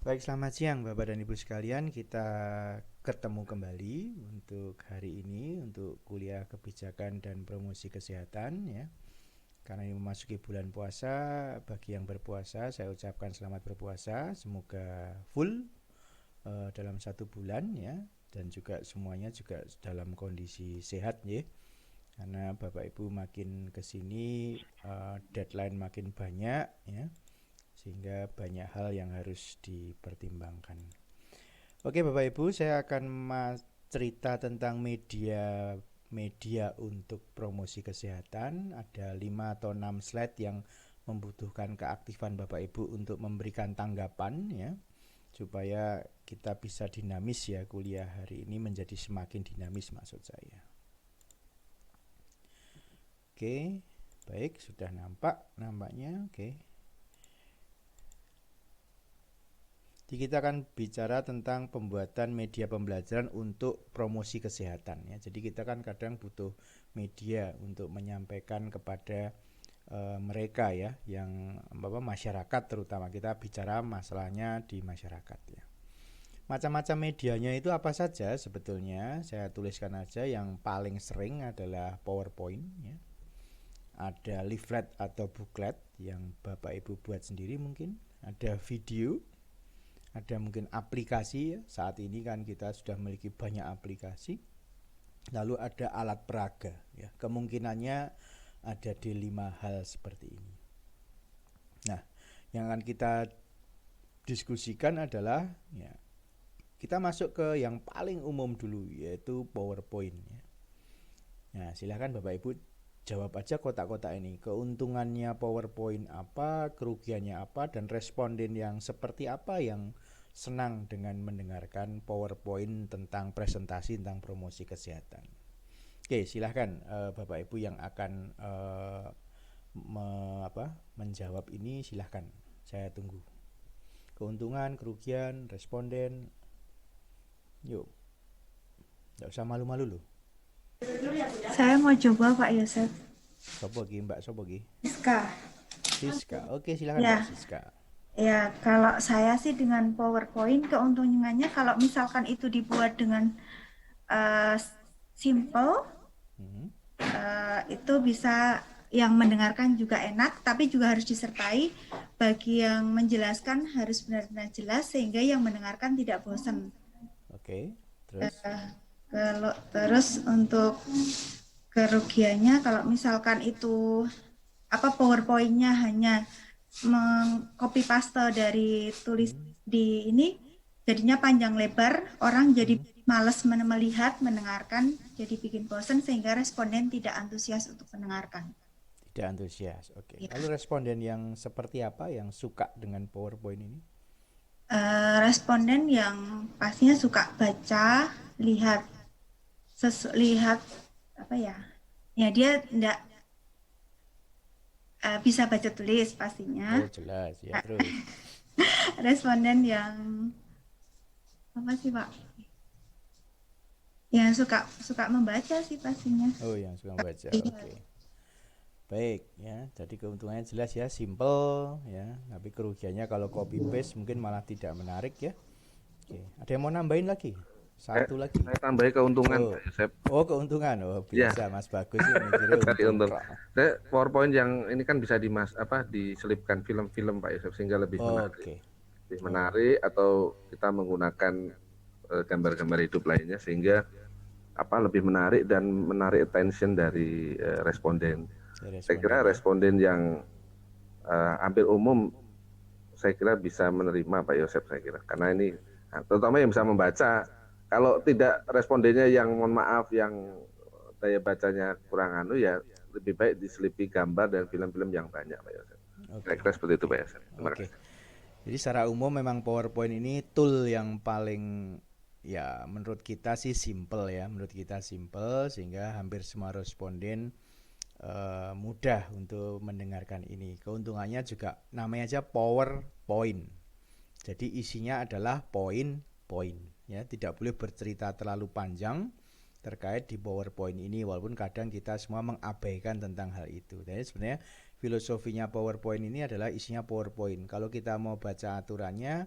Baik, selamat siang Bapak dan Ibu sekalian. Kita ketemu kembali untuk hari ini untuk kuliah kebijakan dan promosi kesehatan ya. Karena ini memasuki bulan puasa, bagi yang berpuasa saya ucapkan selamat berpuasa. Semoga full dalam 1 bulan ya, dan juga semuanya juga dalam kondisi sehat ya. Karena Bapak Ibu makin kesini deadline makin banyak ya, sehingga banyak hal yang harus dipertimbangkan. Oke Bapak Ibu, saya akan cerita tentang media media untuk promosi kesehatan. Ada 5 atau 6 slide yang membutuhkan keaktifan Bapak Ibu untuk memberikan tanggapan ya, supaya kita bisa dinamis ya, kuliah hari ini menjadi semakin dinamis maksud saya. Oke, baik, sudah nampak nampaknya. Oke. Jadi kita akan bicara tentang pembuatan media pembelajaran untuk promosi kesehatan ya. Jadi kita kan kadang butuh media untuk menyampaikan kepada mereka ya, yang masyarakat, terutama kita bicara masalahnya di masyarakat ya. Macam-macam medianya itu apa saja sebetulnya? Saya tuliskan aja. Yang paling sering adalah PowerPoint ya. Ada leaflet atau booklet yang Bapak Ibu buat sendiri mungkin. Ada video, ada mungkin aplikasi ya. Saat ini kan kita sudah memiliki banyak aplikasi. Lalu ada alat peraga ya. Kemungkinannya ada di 5 hal seperti ini. Nah, yang akan kita diskusikan adalah ya, kita masuk ke yang paling umum dulu, yaitu PowerPoint ya. Nah, silakan Bapak Ibu jawab aja kotak-kotak ini. Keuntungannya PowerPoint apa, kerugiannya apa, dan responden yang seperti apa yang senang dengan mendengarkan PowerPoint tentang presentasi tentang promosi kesehatan. Oke, silahkan Bapak Ibu yang akan menjawab ini, silahkan. Saya tunggu. Keuntungan, kerugian, responden. Yuk, nggak usah malu-malu loh. Saya mau coba Pak Yosef. Sopo gi, Mbak Sopo gi? Siska. Siska. Oke, silahkan Mbak Ya, Siska. ya kalau saya sih dengan PowerPoint keuntungannya kalau misalkan itu dibuat dengan eh, simple, Hmm. itu bisa yang mendengarkan juga enak, tapi juga harus disertai bagi yang menjelaskan harus benar-benar jelas sehingga yang mendengarkan tidak bosan. Oke, terus? Kalau terus untuk kerugiannya kalau misalkan itu apa PowerPoint-nya hanya mengcopy paste dari tulis Hmm. di ini jadinya panjang lebar, orang jadi Hmm. males melihat, mendengarkan, jadi bikin bosan sehingga responden tidak antusias untuk mendengarkan. Tidak antusias. Oke. Ya. Lalu responden yang seperti apa yang suka dengan PowerPoint ini? Responden yang pastinya suka baca, lihat lihat apa ya? Ya dia tidak bisa baca tulis pastinya. Oh, jelas ya, terus. Responden yang apa sih Pak? Yang suka suka membaca sih pastinya. Oh, yang suka membaca. Oke. Baik ya. Jadi keuntungannya jelas ya, simple ya. Tapi kerugiannya kalau copy paste mungkin malah tidak menarik ya. Oke. Ada yang mau nambahin lagi? Saya, Satu lagi. saya tambahi keuntungan Pak Oh. Yosep. Oh, keuntungan. Oh, Ya, biasa Mas Bagus ini mikirnya tadi untung untung. tok. Saya PowerPoint yang ini kan bisa diselipkan film-film Pak Yosef sehingga lebih menarik. Oke. Lebih Oh, menarik atau kita menggunakan gambar-gambar hidup lainnya sehingga lebih menarik dan menarik attention dari responden. Saya kira responden ya. responden yang hampir umum saya kira bisa menerima Pak Yosef saya kira karena ini terutama yang bisa membaca. Kalau tidak respondennya yang mohon maaf yang daya bacanya kurang ya lebih baik diselipi gambar dan film-film yang banyak Pak Yosef. Oke, Kira-kira seperti itu oke, Pak Yosef. Terima oke. kasih. Jadi secara umum memang PowerPoint ini tool yang paling, ya menurut kita sih simple ya, menurut kita simple sehingga hampir semua responden mudah untuk mendengarkan ini. Keuntungannya juga namanya aja PowerPoint. Jadi isinya adalah poin-poin ya, tidak boleh bercerita terlalu panjang terkait di PowerPoint ini, walaupun kadang kita semua mengabaikan tentang hal itu. Jadi sebenarnya filosofinya PowerPoint ini adalah isinya PowerPoint. Kalau kita mau baca aturannya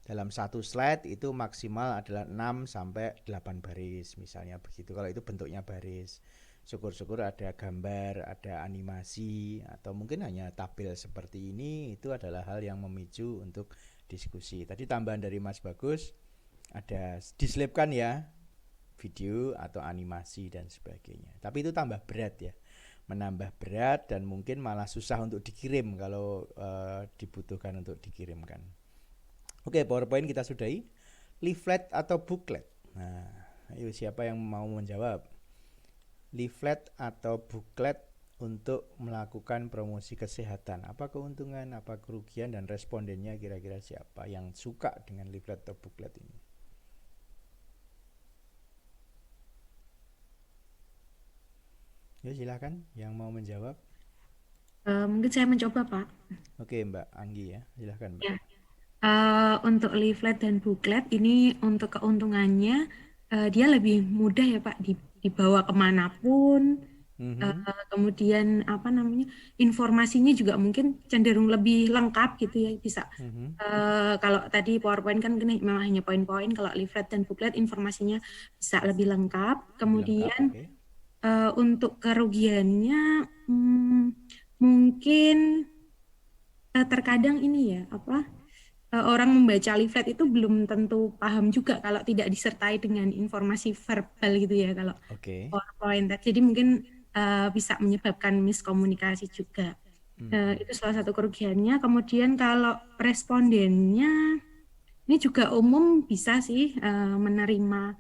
dalam satu slide itu maksimal adalah 6 sampai 8 baris misalnya begitu, kalau itu bentuknya baris. Syukur-syukur ada gambar, ada animasi, atau mungkin hanya tabel seperti ini, itu adalah hal yang memicu untuk diskusi. Tadi tambahan dari Mas Bagus, ada diselipkan ya video atau animasi dan sebagainya. Tapi itu tambah berat ya, menambah berat dan mungkin malah susah untuk dikirim kalau dibutuhkan untuk dikirimkan. Oke, PowerPoint kita sudahi. Leaflet atau booklet? Nah, ayo siapa yang mau menjawab? Leaflet atau booklet untuk melakukan promosi kesehatan. Apa keuntungan, apa kerugian, dan respondennya kira-kira siapa yang suka dengan leaflet atau booklet ini? Ya silakan yang mau menjawab. Mungkin saya mencoba, Pak. Oke, Mbak Anggi ya, silakan Mbak. Ya. Untuk leaflet dan booklet ini untuk keuntungannya dia lebih mudah ya Pak dibawa kemanapun. Kemudian apa namanya, informasinya juga mungkin cenderung lebih lengkap gitu ya, bisa. Kalau tadi PowerPoint kan memang hanya poin-poin, kalau leaflet dan booklet informasinya bisa lebih lengkap. Kemudian Oke. untuk kerugiannya mungkin terkadang ini ya orang membaca leaflet itu belum tentu paham juga kalau tidak disertai dengan informasi verbal gitu ya, kalau Oke. PowerPoint. Jadi mungkin bisa menyebabkan miskomunikasi juga. Itu salah satu kerugiannya. Kemudian kalau respondennya ini juga umum bisa sih menerima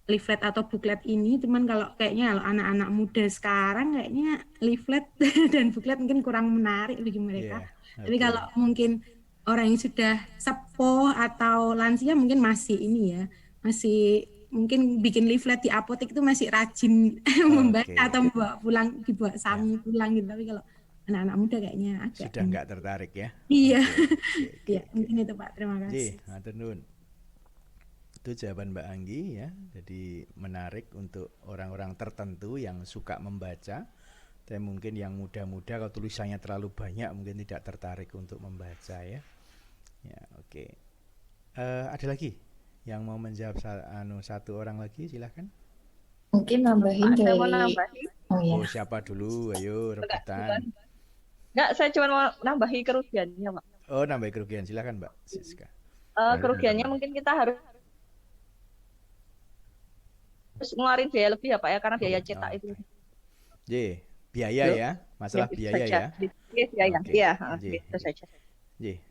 leaflet atau booklet ini, cuman kalau kayaknya kalau anak-anak muda sekarang kayaknya leaflet dan booklet mungkin kurang menarik bagi mereka. Tapi kalau mungkin orang yang sudah sepuh atau lansia mungkin masih ini ya, masih mungkin bikin leaflet di apotek itu masih rajin membaca atau membawa pulang, dibawa samping pulang gitu. Tapi kalau anak-anak muda kayaknya agak sudah nggak tertarik ya. Iya. Ya, mungkin itu Pak, terima kasih. Matur nuwun. Itu jawaban Mbak Anggi ya. Jadi menarik untuk orang-orang tertentu yang suka membaca. Tapi mungkin yang muda-muda kalau tulisannya terlalu banyak mungkin tidak tertarik untuk membaca ya. Ya, oke. Ada lagi yang mau menjawab satu orang lagi, silahkan. Mungkin nambahin Pak, dari saya mau nambahin. ya. Siapa dulu? Ayo rebutan. Enggak, saya cuma mau nambahi kerugiannya, Pak. Oh, nambahi kerugian. Silahkan Mbak Siska. Kerugiannya mungkin kita harus ngeluarin biaya lebih ya Pak ya, karena biaya cetak itu. Biaya ya, masalah biaya ya. Biaya, iya, itu saja.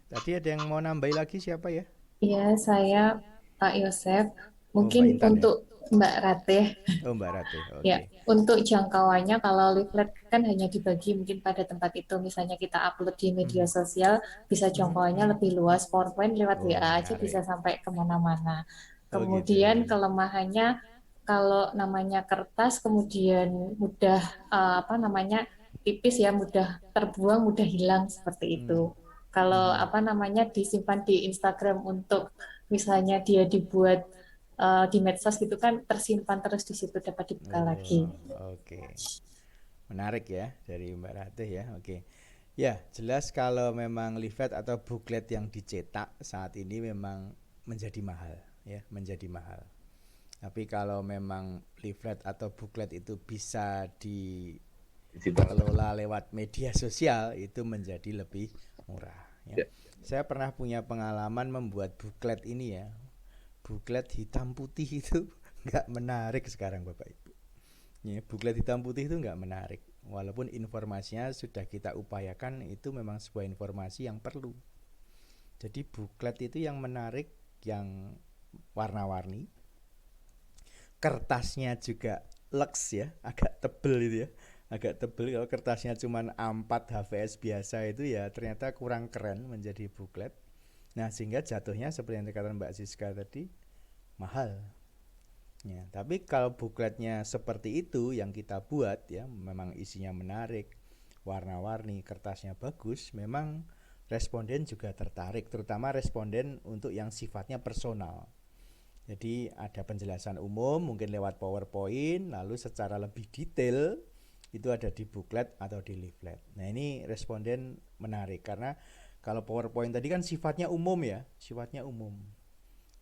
Tadi ada yang mau nambahi lagi siapa ya? Iya, saya Pak Yosef. Mungkin untuk Mbak Ratih. Oh, Mbak Ratih. Okay. Ya, untuk jangkauannya kalau leaflet kan hanya dibagi mungkin pada tempat itu, misalnya kita upload di media sosial, bisa jangkauannya lebih luas. PowerPoint lewat WA aja bisa sampai kemana-mana. Kemudian kelemahannya kalau namanya kertas kemudian mudah tipis ya, mudah terbuang, mudah hilang seperti itu. Kalau disimpan di Instagram untuk misalnya dia dibuat di medsos gitu kan, tersimpan terus di situ, dapat dibuka lagi. Oke. Menarik ya dari Mbak Ratih ya. Oke. Ya, jelas kalau memang leaflet atau booklet yang dicetak saat ini memang menjadi mahal ya, menjadi mahal. Tapi kalau memang leaflet atau booklet itu bisa dikelola lewat media sosial, itu menjadi lebih murah ya. Saya pernah punya pengalaman membuat booklet ini ya. Booklet hitam putih itu nggak menarik sekarang Bapak Ibu ya, booklet hitam putih itu nggak menarik. Walaupun informasinya sudah kita upayakan, itu memang sebuah informasi yang perlu. Jadi booklet itu yang menarik, yang warna-warni, kertasnya juga lux ya, agak tebel itu ya, agak tebel. Kalau kertasnya cuma A4 HVS biasa itu ya ternyata kurang keren menjadi booklet. Nah, sehingga jatuhnya seperti yang dikatakan Mbak Siska tadi, mahal ya. Tapi kalau bookletnya seperti itu yang kita buat ya, memang isinya menarik, warna-warni, kertasnya bagus, memang responden juga tertarik, terutama responden untuk yang sifatnya personal. Jadi ada penjelasan umum mungkin lewat PowerPoint, lalu secara lebih detail itu ada di booklet atau di leaflet. Nah, ini responden menarik karena kalau PowerPoint tadi kan sifatnya umum ya, sifatnya umum.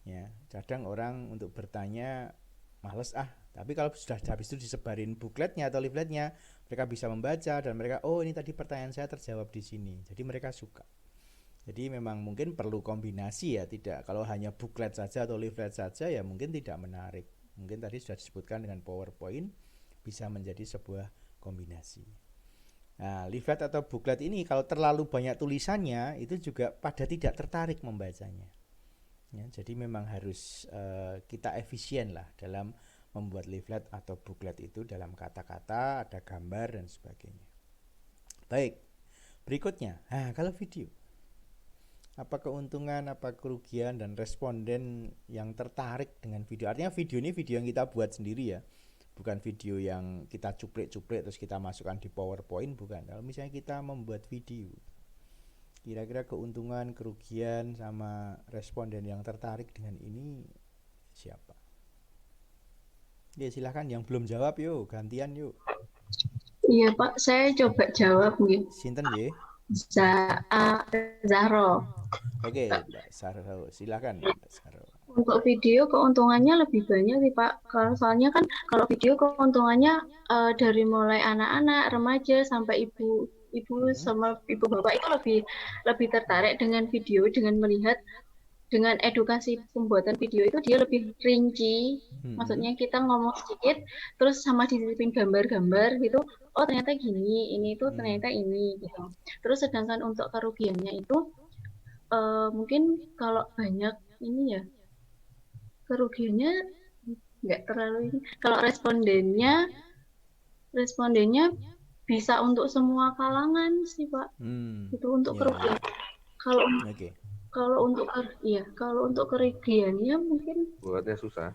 Ya, kadang orang untuk bertanya males tapi kalau sudah habis itu disebarin bukletnya atau leafletnya, mereka bisa membaca dan mereka, oh ini tadi pertanyaan saya terjawab di sini. Jadi mereka suka. Jadi memang mungkin perlu kombinasi ya, tidak kalau hanya buklet saja atau leaflet saja ya mungkin tidak menarik. Mungkin tadi sudah disebutkan dengan PowerPoint bisa menjadi sebuah kombinasi. Nah, leaflet atau buklet ini kalau terlalu banyak tulisannya itu juga pada tidak tertarik membacanya. Ya, jadi memang harus kita efisien lah dalam membuat leaflet atau buklet itu, dalam kata-kata, ada gambar dan sebagainya. Baik, berikutnya, kalau video. Apa keuntungan, apa kerugian dan responden yang tertarik dengan video. Artinya video ini video yang kita buat sendiri ya, bukan video yang kita cuplik-cuplik terus kita masukkan di PowerPoint, bukan. Kalau misalnya kita membuat video, kira-kira keuntungan, kerugian sama responden yang tertarik dengan ini siapa? Ya silahkan yang belum jawab yuk, gantian yuk. Iya Pak, saya coba jawab nih. Sinten nggih? Zahro. Oke, Mbak Sarro, silakan Mbak Sarro. Untuk video keuntungannya lebih banyak sih Pak. Soalnya kan kalau video keuntungannya dari mulai anak-anak, remaja sampai ibu sama ibu bapak itu lebih tertarik dengan video, dengan melihat, dengan edukasi pembuatan video itu dia lebih rinci. Maksudnya kita ngomong sedikit, terus sama disisipin gambar-gambar gitu. Oh ternyata gini, ini tuh ternyata ini gitu. Terus sedangkan untuk kerugiannya itu mungkin kalau banyak ini ya, kerugiannya nggak terlalu ini. Kalau respondennya bisa untuk semua kalangan sih Pak. Itu untuk kerugian. Kalau untuk kerugiannya mungkin buatnya susah.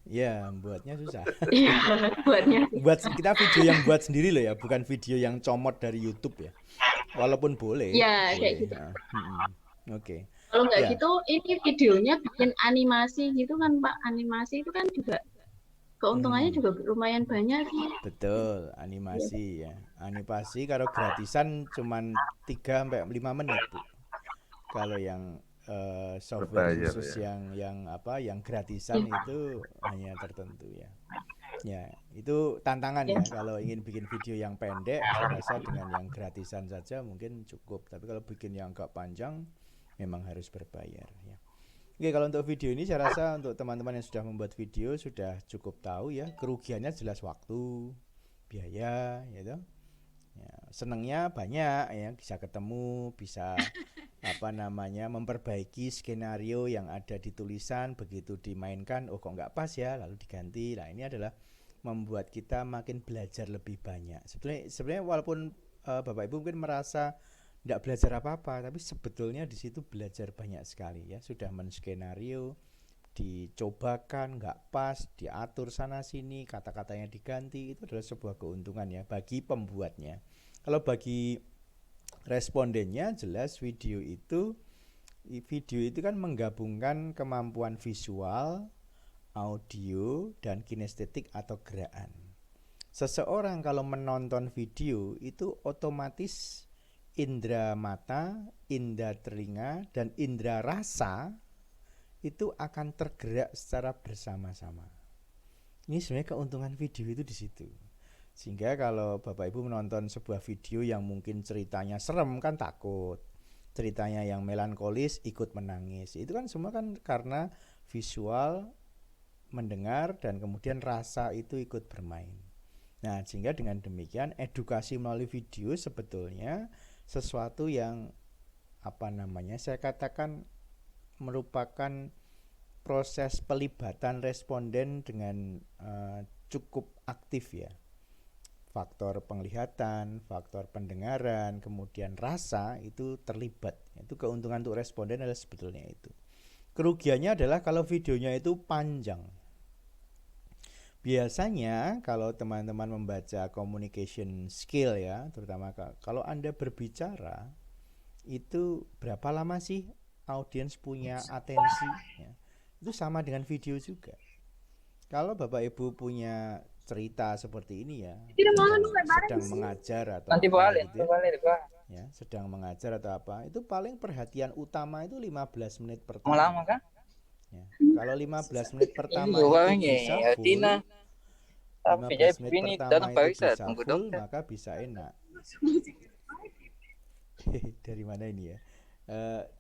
Ya, buatnya susah. Iya, buatnya. Buat kita video yang buat sendiri loh ya, bukan video yang comot dari YouTube ya. Walaupun boleh. Ya, boleh. kayak gitu. Oke. Kalau nggak gitu, ini videonya bikin animasi gitu kan Pak. Animasi itu kan juga keuntungannya juga lumayan banyak sih. Betul, animasi ya. Animasi kalau gratisan cuman 3-5 menit, Bu. Kalau yang software Berbayar, khusus ya. yang gratisan itu hanya tertentu ya. Ya, itu tantangan ya. Kalau ingin bikin video yang pendek, saya rasa dengan yang gratisan saja mungkin cukup. Tapi kalau bikin yang agak panjang, memang harus berbayar ya. Oke, kalau untuk video ini saya rasa untuk teman-teman yang sudah membuat video sudah cukup tahu ya. Kerugiannya jelas waktu, biaya, gitu. Ya, senangnya banyak ya, bisa ketemu, bisa memperbaiki skenario yang ada di tulisan, begitu dimainkan kok nggak pas ya, lalu diganti. Nah, ini adalah membuat kita makin belajar lebih banyak. Sebenarnya walaupun Bapak Ibu mungkin merasa tidak belajar apa-apa, tapi sebetulnya di situ belajar banyak sekali ya. Sudah menskenario, dicobakan nggak pas, diatur sana sini, kata-katanya diganti, itu adalah sebuah keuntungan ya bagi pembuatnya. Kalau bagi respondennya jelas video itu kan menggabungkan kemampuan visual, audio, dan kinestetik atau gerakan. Seseorang kalau menonton video itu otomatis indera mata, indera telinga, dan indera rasa itu akan tergerak secara bersama-sama. Ini sebenarnya keuntungan video itu di situ. Sehingga kalau Bapak Ibu menonton sebuah video yang mungkin ceritanya serem kan takut, ceritanya yang melankolis ikut menangis, itu kan semua kan karena visual, mendengar, dan kemudian rasa itu ikut bermain. Nah, sehingga dengan demikian edukasi melalui video sebetulnya sesuatu yang saya katakan merupakan proses pelibatan responden dengan cukup aktif ya. Faktor penglihatan, faktor pendengaran, kemudian rasa itu terlibat. Itu keuntungan untuk responden adalah sebetulnya itu. Kerugiannya adalah kalau videonya itu panjang. Biasanya kalau teman-teman membaca communication skill ya, terutama kalau Anda berbicara, itu berapa lama sih audiens punya atensi ya? Itu sama dengan video juga. Kalau Bapak Ibu punya cerita seperti ini ya, sedang mengajar atau sedang mengajar atau apa, itu paling perhatian utama itu 15 menit pertama. Lama kan? Ya. Kalau 15 menit pertama Ini itu orangnya bisa ya, full, Tina. Tapi 15 menit ini pertama dalam itu periksa bisa tunggu full, dokter. maka bisa enak. Dari mana ini ya?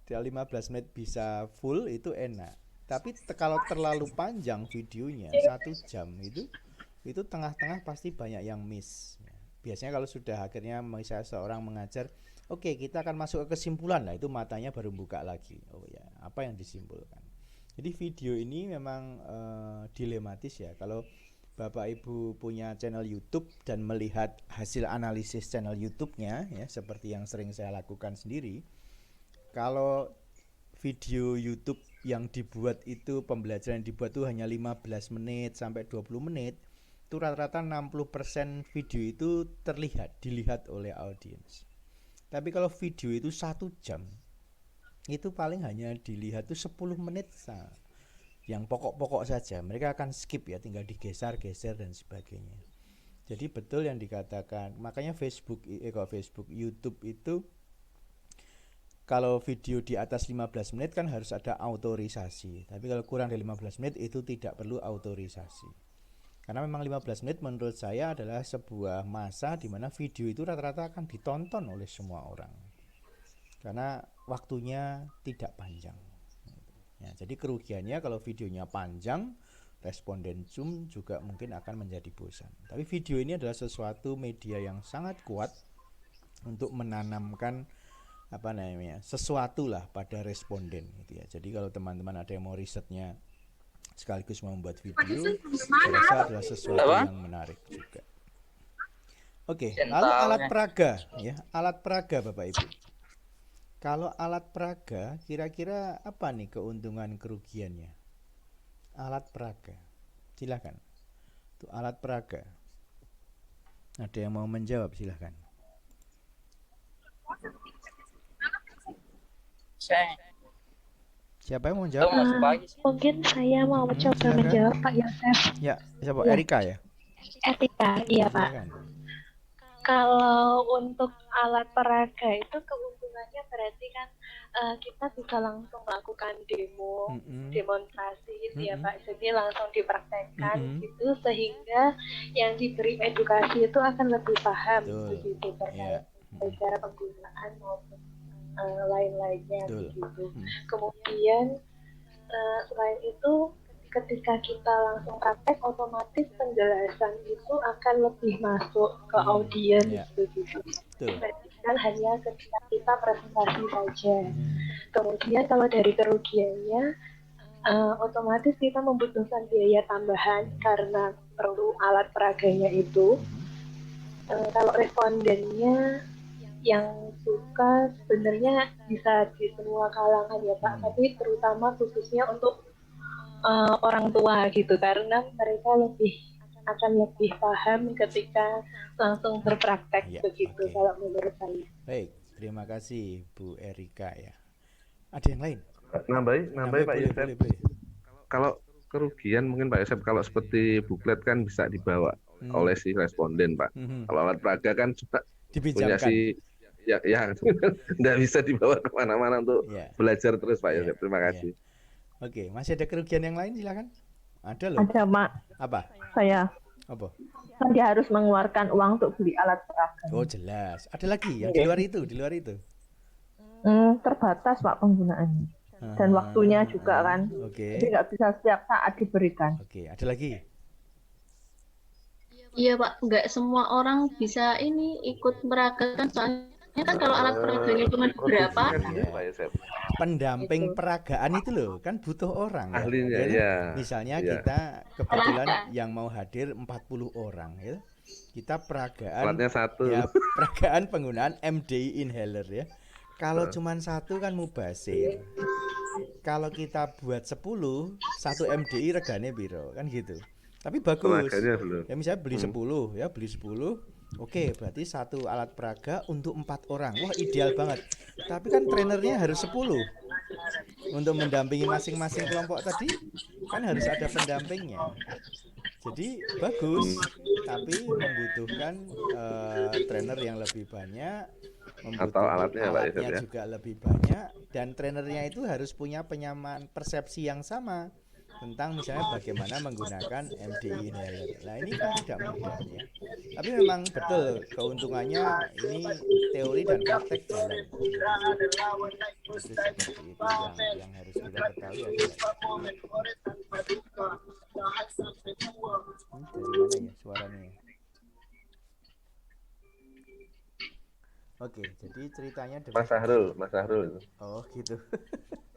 Dari 15 menit bisa full itu enak. Tapi kalau terlalu panjang videonya 1 jam itu tengah-tengah pasti banyak yang miss. Biasanya kalau sudah akhirnya misalnya seorang mengajar, oke, kita akan masuk ke kesimpulan. Nah, itu matanya baru buka lagi. Oh ya, apa yang disimpulkan. Jadi video ini memang dilematis ya. Kalau Bapak Ibu punya channel YouTube dan melihat hasil analisis channel YouTube-nya ya, seperti yang sering saya lakukan sendiri. Kalau video YouTube yang dibuat itu, pembelajaran yang dibuat itu hanya 15 menit sampai 20 menit, itu rata-rata 60% video itu dilihat oleh audiens. Tapi kalau video itu 1 jam, itu paling hanya dilihat itu 10 menit yang pokok-pokok saja. Mereka akan skip ya, tinggal digeser-geser dan sebagainya. Jadi betul yang dikatakan, makanya YouTube itu kalau video di atas 15 menit kan harus ada autorisasi. Tapi kalau kurang dari 15 menit itu tidak perlu autorisasi. Karena memang 15 menit menurut saya adalah sebuah masa di mana video itu rata-rata akan ditonton oleh semua orang. Karena waktunya tidak panjang. Ya, jadi kerugiannya kalau videonya panjang, responden Zoom juga mungkin akan menjadi bosan. Tapi video ini adalah sesuatu media yang sangat kuat untuk menanamkan sesuatu lah pada responden gitu ya. Jadi kalau teman-teman ada yang mau risetnya sekaligus membuat video, saya rasa adalah sesuatu yang menarik juga. Oke, lalu alat peraga ya, alat peraga Bapak Ibu. Kalau alat peraga, kira-kira apa nih keuntungan kerugiannya? Alat peraga, silakan. Itu alat peraga. Ada yang mau menjawab, silakan. Siapa yang mau menjawab? Mungkin saya mau coba menjawab Pak Yosef. Ya, siapa? Ya. Erika ya? Erika, iya Pak. Kalau untuk alat peraga itu keuntungannya berarti kan kita bisa langsung melakukan demonstrasi gitu ya Pak. Jadi langsung dipraktekkan gitu sehingga yang diberi edukasi itu akan lebih paham begitu terkait cara penggunaan maupun lain-lainnya begitu. Kemudian selain itu ketika kita langsung praktek, otomatis penjelasan itu akan lebih masuk ke audiens begitu. Kan hanya ketika kita presentasi saja. Kemudian kalau dari kerugiannya, otomatis kita membutuhkan biaya tambahan karena perlu alat peraganya itu. Kalau respondennya yang suka sebenarnya bisa di semua kalangan ya Pak, tapi terutama khususnya untuk orang tua gitu, karena mereka akan lebih paham ketika langsung berpraktek begitu kalau menurut saya. Baik, terima kasih Bu Erika ya. Ada yang lain? Nambahin Pak Yosef. Kalau kerugian mungkin Pak Yosef, kalau seperti buklet kan bisa dibawa oleh si responden Pak. Kalau alat peraga kan cuma punya si ya nggak bisa dibawa kemana-mana untuk belajar terus Pak Yosef. Terima kasih. Oke, masih ada kerugian yang lain silakan. Ada loh. Ada Pak. Apa? Saya. Apa? Dia harus mengeluarkan uang untuk beli alat peraga. Oh jelas. Ada lagi yang di luar itu? Terbatas Pak penggunaannya. Dan waktunya juga kan. Jadi nggak bisa setiap saat diberikan. Oke, ada lagi? Iya Pak, nggak semua orang bisa ikut meragakan, soalnya kan kalau alat peraganya cuma beberapa. Pendamping peragaan itu loh kan butuh orang ahlinya ya. Misalnya kita kebetulan yang mau hadir 40 orang ya. Kita peragaan ya, peragaan penggunaan MDI inhaler ya. Kalau cuma satu kan mubazir. Kalau kita buat 10, satu MDI regane piro kan gitu. Tapi bagus. Ya misalnya beli 10 ya, beli 10. Oke, berarti satu alat peraga untuk 4 orang. Wah, ideal banget. Tapi kan trainernya harus 10. Untuk mendampingi masing-masing kelompok tadi kan harus ada pendampingnya. Jadi bagus, tapi membutuhkan trainer yang lebih banyak atau alatnya Pak Yosep ya. Juga lebih banyak, dan trainernya itu harus punya penyamaan persepsi yang sama tentang misalnya bagaimana menggunakan MDI inhaler. Nah ini kan tidak mudah ya. Tapi memang betul keuntungannya ini teori dan praktek jalan. Itu seperti itu yang harus kita ketahui adalah. Dari mana ya suaranya? Oke, jadi ceritanya Mas Sahrul. Oh gitu.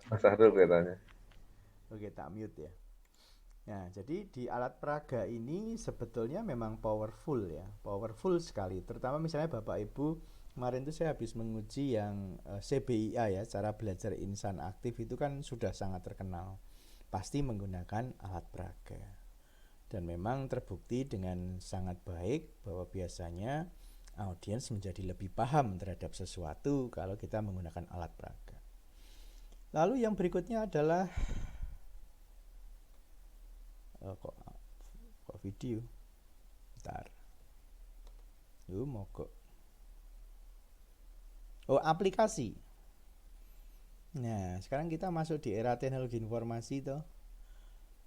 Mas Sahrul katanya. Oke, tak mute ya. Nah, jadi di alat peraga ini sebetulnya memang powerful ya, powerful sekali. Terutama misalnya Bapak Ibu, kemarin itu saya habis menguji yang CBIA ya, cara belajar insan aktif itu kan sudah sangat terkenal. Pasti menggunakan alat peraga. Dan memang terbukti dengan sangat baik bahwa biasanya audiens menjadi lebih paham terhadap sesuatu kalau kita menggunakan alat peraga. Lalu yang berikutnya adalah kok video bentar mogok aplikasi. Nah sekarang kita masuk di era teknologi informasi toh.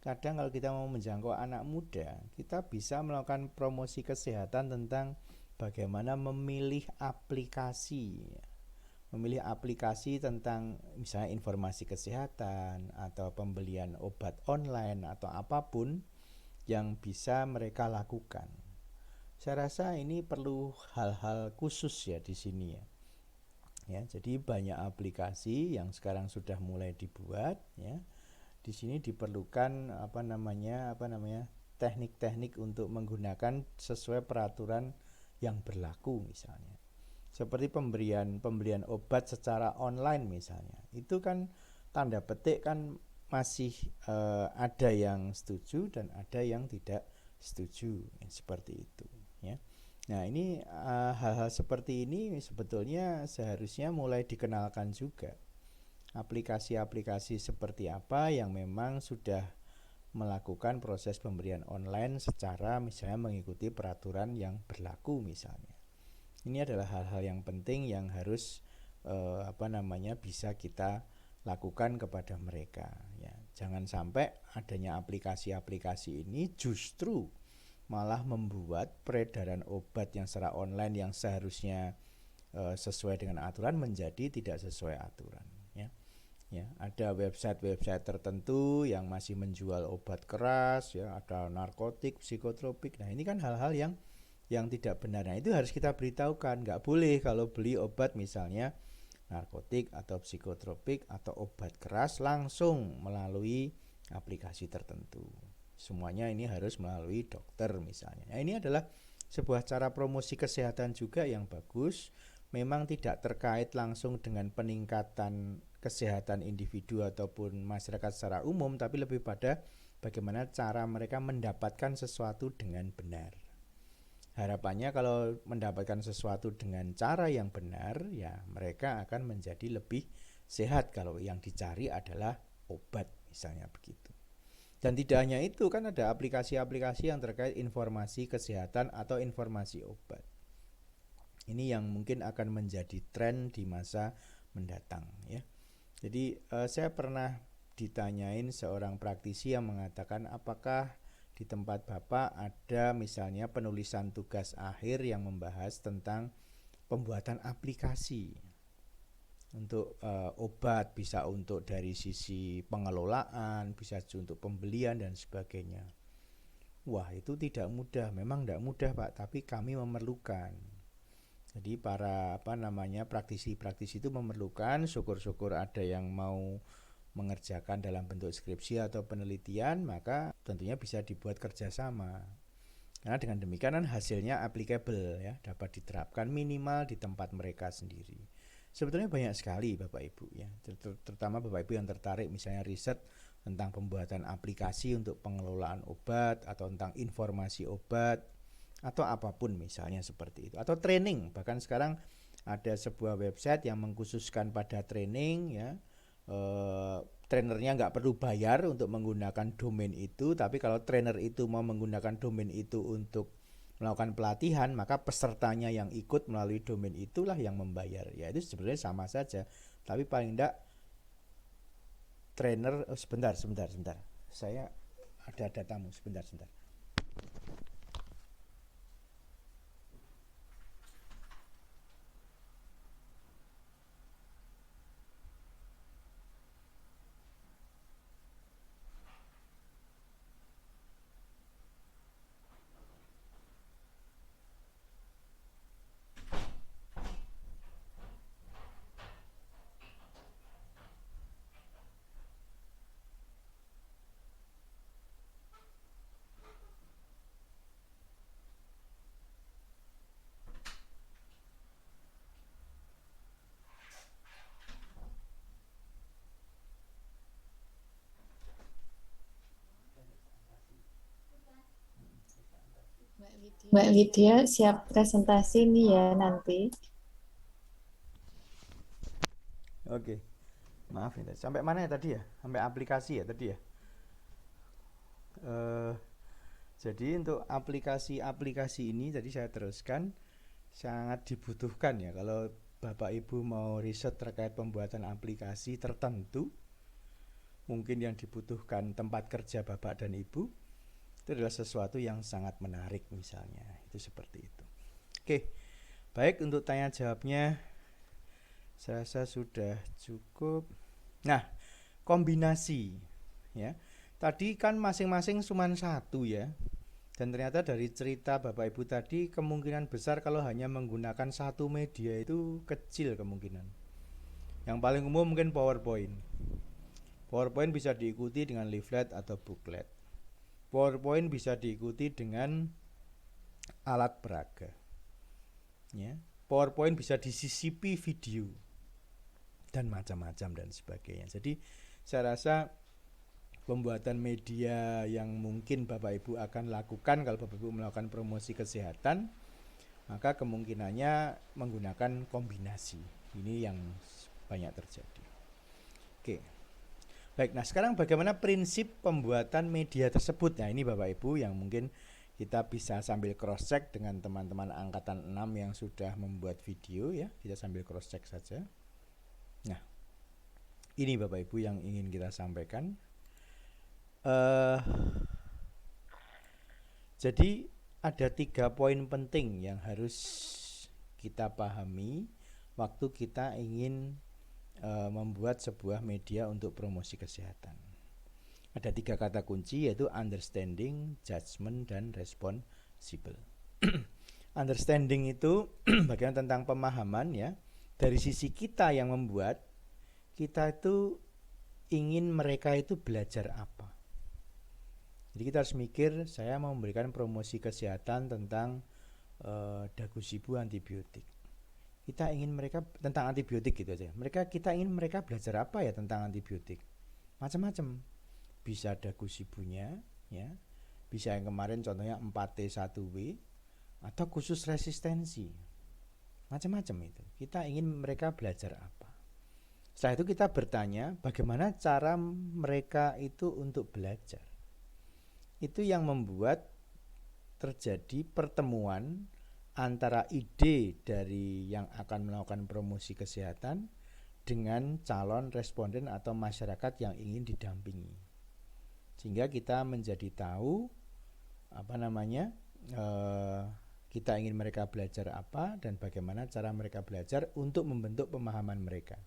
Kadang kalau kita mau menjangkau anak muda, kita bisa melakukan promosi kesehatan tentang bagaimana memilih aplikasi tentang misalnya informasi kesehatan atau pembelian obat online atau apapun yang bisa mereka lakukan. Saya rasa ini perlu hal-hal khusus ya di sini ya. Ya, jadi banyak aplikasi yang sekarang sudah mulai dibuat ya. Di sini diperlukan teknik-teknik untuk menggunakan sesuai peraturan yang berlaku misalnya. Seperti pembelian obat secara online misalnya, itu kan tanda petik kan masih ada yang setuju dan ada yang tidak setuju seperti itu ya. Nah ini hal-hal seperti ini sebetulnya seharusnya mulai dikenalkan juga. Aplikasi-aplikasi seperti apa yang memang sudah melakukan proses pemberian online secara misalnya mengikuti peraturan yang berlaku misalnya. Ini adalah hal-hal yang penting yang harus bisa kita lakukan kepada mereka ya. Jangan sampai adanya aplikasi-aplikasi ini justru malah membuat peredaran obat yang secara online yang seharusnya sesuai dengan aturan menjadi tidak sesuai aturan ya. Ya, ada website-website tertentu yang masih menjual obat keras ya, ada narkotik, psikotropik. Nah, ini kan hal-hal yang tidak benar. Nah, itu harus kita beritahukan. Nggak boleh kalau beli obat misalnya narkotik atau psikotropik atau obat keras langsung melalui aplikasi tertentu. Semuanya ini harus melalui dokter misalnya. Nah, ini adalah sebuah cara promosi kesehatan juga yang bagus. Memang tidak terkait langsung dengan peningkatan kesehatan individu ataupun masyarakat secara umum, tapi lebih pada bagaimana cara mereka mendapatkan sesuatu dengan benar. Harapannya kalau mendapatkan sesuatu dengan cara yang benar, ya mereka akan menjadi lebih sehat kalau yang dicari adalah obat misalnya begitu. Dan tidak hanya itu, kan ada aplikasi-aplikasi yang terkait informasi kesehatan atau informasi obat. Ini yang mungkin akan menjadi tren di masa mendatang ya. Jadi saya pernah ditanyain seorang praktisi yang mengatakan apakah di tempat Bapak ada misalnya penulisan tugas akhir yang membahas tentang pembuatan aplikasi untuk obat, bisa untuk dari sisi pengelolaan, bisa untuk pembelian dan sebagainya. Wah, itu tidak mudah, memang tidak mudah Pak, tapi kami memerlukan. Jadi para praktisi-praktisi itu memerlukan, syukur-syukur ada yang mau mengerjakan dalam bentuk skripsi atau penelitian, maka tentunya bisa dibuat kerjasama. Karena dengan demikian kan hasilnya applicable ya, dapat diterapkan minimal di tempat mereka sendiri. Sebetulnya banyak sekali Bapak Ibu ya, terutama Bapak Ibu yang tertarik misalnya riset tentang pembuatan aplikasi untuk pengelolaan obat atau tentang informasi obat atau apapun misalnya seperti itu, atau training. Bahkan sekarang ada sebuah website yang mengkhususkan pada training ya. Trainernya nggak perlu bayar untuk menggunakan domain itu, tapi kalau trainer itu mau menggunakan domain itu untuk melakukan pelatihan, maka pesertanya yang ikut melalui domain itulah yang membayar. Ya itu sebenarnya sama saja, tapi paling tidak trainer, sebentar. Saya ada tamu, sebentar. Mbak Widya siap presentasi nih ya nanti. Oke. Maaf nih, sampai mana ya tadi ya? Sampai aplikasi ya tadi ya? Jadi untuk aplikasi ini tadi saya teruskan sangat dibutuhkan ya. Kalau Bapak Ibu mau riset terkait pembuatan aplikasi tertentu, mungkin yang dibutuhkan tempat kerja Bapak dan Ibu, itu adalah sesuatu yang sangat menarik misalnya. Itu seperti itu. Oke, baik, untuk tanya jawabnya saya rasa sudah cukup. Nah, kombinasi ya. Tadi kan masing-masing cuma satu ya. Dan ternyata dari cerita Bapak Ibu tadi, kemungkinan besar kalau hanya menggunakan satu media itu kecil kemungkinan. Yang paling umum mungkin PowerPoint. PowerPoint bisa diikuti dengan leaflet atau booklet. PowerPoint bisa diikuti dengan alat peraga. Ya. PowerPoint bisa disisipi video dan macam-macam dan sebagainya. Jadi saya rasa pembuatan media yang mungkin Bapak Ibu akan lakukan kalau Bapak Ibu melakukan promosi kesehatan, maka kemungkinannya menggunakan kombinasi. Ini yang banyak terjadi. Oke. Baik, nah sekarang bagaimana prinsip pembuatan media tersebut? Nah ini Bapak Ibu yang mungkin kita bisa sambil cross check dengan teman-teman angkatan 6 yang sudah membuat video ya. Kita sambil cross check saja. Nah, ini Bapak Ibu yang ingin kita sampaikan. Jadi ada 3 poin penting yang harus kita pahami waktu kita ingin membuat sebuah media untuk promosi kesehatan. Ada 3 kata kunci, yaitu understanding, judgment, dan responsible. Understanding itu bagian tentang pemahaman ya. Dari sisi kita yang membuat, kita itu ingin mereka itu belajar apa. Jadi kita harus mikir, saya mau memberikan promosi kesehatan tentang dagu sibu antibiotik. Kita ingin mereka tentang antibiotik gitu aja. Kita ingin mereka belajar apa ya tentang antibiotik? Macam-macam. Bisa dagu sibunya, ya. Bisa yang kemarin contohnya 4T1W atau khusus resistensi. Macam-macam itu. Kita ingin mereka belajar apa? Setelah itu kita bertanya, bagaimana cara mereka itu untuk belajar? Itu yang membuat terjadi pertemuan antara ide dari yang akan melakukan promosi kesehatan dengan calon responden atau masyarakat yang ingin didampingi. Sehingga kita menjadi tahu kita ingin mereka belajar apa dan bagaimana cara mereka belajar untuk membentuk pemahaman mereka.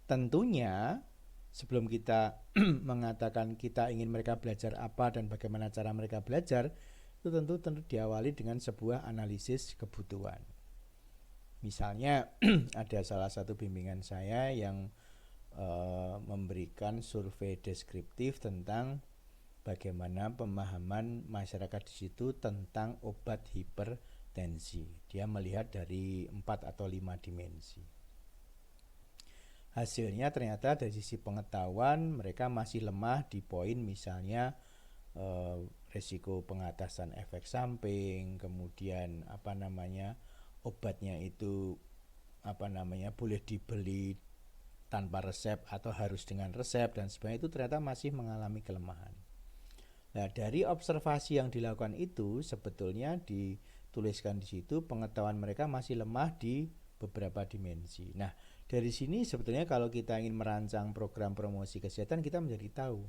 Tentunya sebelum kita mengatakan kita ingin mereka belajar apa dan bagaimana cara mereka belajar, itu tentu diawali dengan sebuah analisis kebutuhan. Misalnya ada salah satu bimbingan saya yang memberikan survei deskriptif tentang bagaimana pemahaman masyarakat di situ tentang obat hipertensi. Dia melihat dari 4 atau 5 dimensi. Hasilnya ternyata dari sisi pengetahuan mereka masih lemah di poin misalnya resiko pengatasan efek samping, kemudian obatnya itu boleh dibeli tanpa resep atau harus dengan resep dan sebagainya, itu ternyata masih mengalami kelemahan. Nah, dari observasi yang dilakukan itu sebetulnya di tuliskan di situ, pengetahuan mereka masih lemah di beberapa dimensi. Nah, dari sini sebetulnya kalau kita ingin merancang program promosi kesehatan, kita menjadi tahu,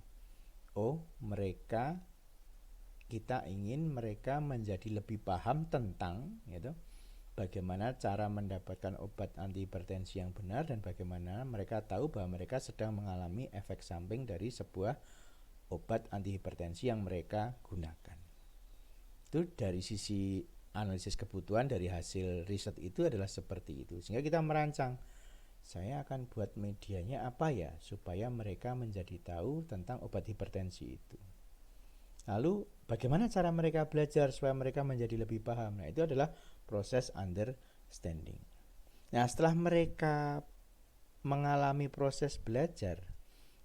oh kita ingin mereka menjadi lebih paham tentang gitu, bagaimana cara mendapatkan obat antihipertensi yang benar, dan bagaimana mereka tahu bahwa mereka sedang mengalami efek samping dari sebuah obat antihipertensi yang mereka gunakan. Itu dari sisi analisis kebutuhan dari hasil riset itu adalah seperti itu. Sehingga kita merancang, saya akan buat medianya apa ya supaya mereka menjadi tahu tentang obat hipertensi itu. Lalu bagaimana cara mereka belajar supaya mereka menjadi lebih paham? Nah, itu adalah proses understanding. Nah, setelah mereka mengalami proses belajar,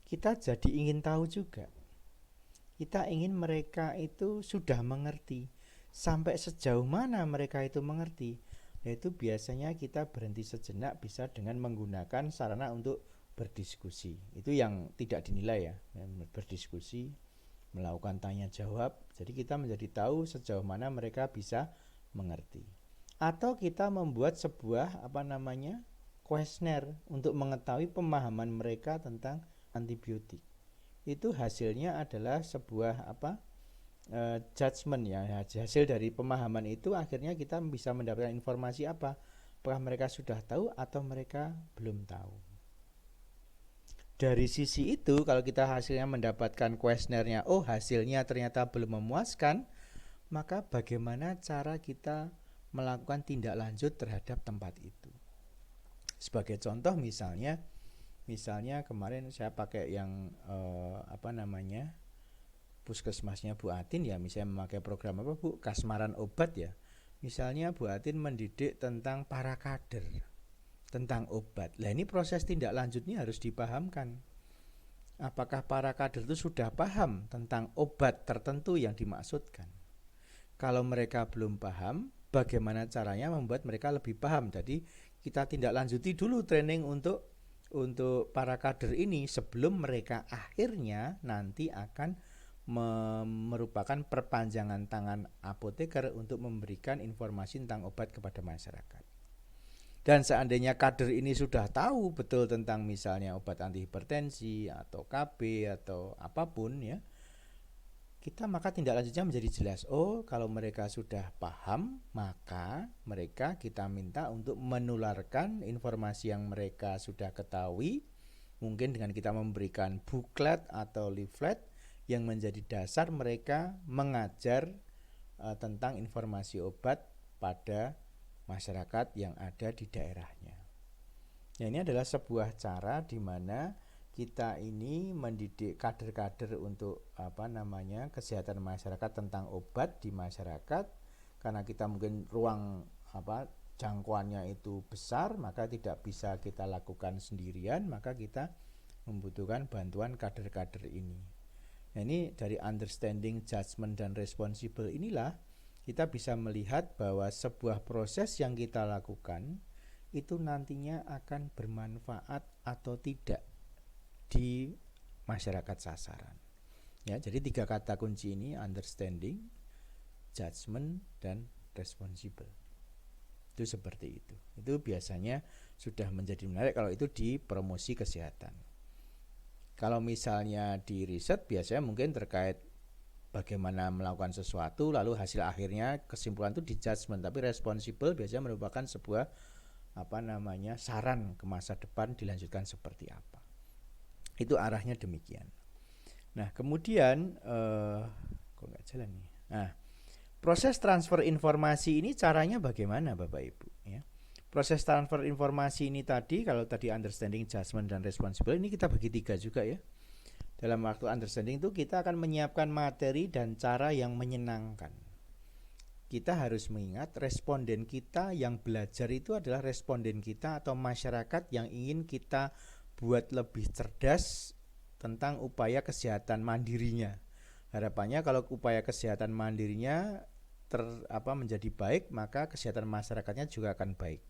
kita jadi ingin tahu juga. Kita ingin mereka itu sudah mengerti. Sampai sejauh mana mereka itu mengerti? Yaitu biasanya kita berhenti sejenak bisa dengan menggunakan sarana untuk berdiskusi. Itu yang tidak dinilai ya, berdiskusi, melakukan tanya jawab. Jadi kita menjadi tahu sejauh mana mereka bisa mengerti. Atau kita membuat sebuah kuesioner untuk mengetahui pemahaman mereka tentang antibiotik. Itu hasilnya adalah sebuah judgement ya. Hasil dari pemahaman itu akhirnya kita bisa mendapatkan informasi apa? Apakah mereka sudah tahu atau mereka belum tahu? Dari sisi itu, kalau kita hasilnya mendapatkan kuesionernya, oh hasilnya ternyata belum memuaskan, maka bagaimana cara kita melakukan tindak lanjut terhadap tempat itu? Sebagai contoh misalnya kemarin saya pakai yang puskesmasnya Bu Atin ya, misalnya memakai program apa Bu? Kasmaran obat ya. Misalnya Bu Atin mendidik tentang para kader, tentang obat. Lah ini proses tindak lanjutnya harus dipahamkan. Apakah para kader itu sudah paham tentang obat tertentu yang dimaksudkan? Kalau mereka belum paham, bagaimana caranya membuat mereka lebih paham? Jadi kita tindak lanjuti dulu training untuk para kader ini sebelum mereka akhirnya nanti akan merupakan perpanjangan tangan apoteker untuk memberikan informasi tentang obat kepada masyarakat. Dan seandainya kader ini sudah tahu betul tentang misalnya obat antihipertensi atau KB atau apapun ya, maka tindak lanjutnya menjadi jelas. Oh, kalau mereka sudah paham, maka mereka kita minta untuk menularkan informasi yang mereka sudah ketahui, mungkin dengan kita memberikan booklet atau leaflet yang menjadi dasar mereka mengajar tentang informasi obat pada masyarakat yang ada di daerahnya. Nah, ini adalah sebuah cara di mana kita ini mendidik kader-kader untuk kesehatan masyarakat tentang obat di masyarakat, karena kita mungkin ruang jangkauannya itu besar, maka tidak bisa kita lakukan sendirian, maka kita membutuhkan bantuan kader-kader ini. Nah, ini dari understanding, judgment, dan responsible inilah kita bisa melihat bahwa sebuah proses yang kita lakukan itu nantinya akan bermanfaat atau tidak di masyarakat sasaran. Ya, jadi 3 kata kunci ini, understanding, judgment, dan responsible. Itu seperti itu. Itu biasanya sudah menjadi menarik kalau itu di promosi kesehatan. Kalau misalnya di riset biasanya mungkin terkait bagaimana melakukan sesuatu, lalu hasil akhirnya kesimpulan itu di judgment, tapi responsible biasanya merupakan sebuah saran ke masa depan dilanjutkan seperti apa. Itu arahnya demikian. Nah, kemudian kok nggak jalan nih. Nah, proses transfer informasi ini caranya bagaimana Bapak Ibu ya? Proses transfer informasi ini tadi, kalau tadi understanding, judgment, dan responsible, ini kita bagi 3 juga ya. Dalam waktu understanding itu kita akan menyiapkan materi dan cara yang menyenangkan. Kita harus mengingat responden kita yang belajar itu adalah responden kita atau masyarakat yang ingin kita buat lebih cerdas tentang upaya kesehatan mandirinya. Harapannya kalau upaya kesehatan mandirinya menjadi baik, maka kesehatan masyarakatnya juga akan baik.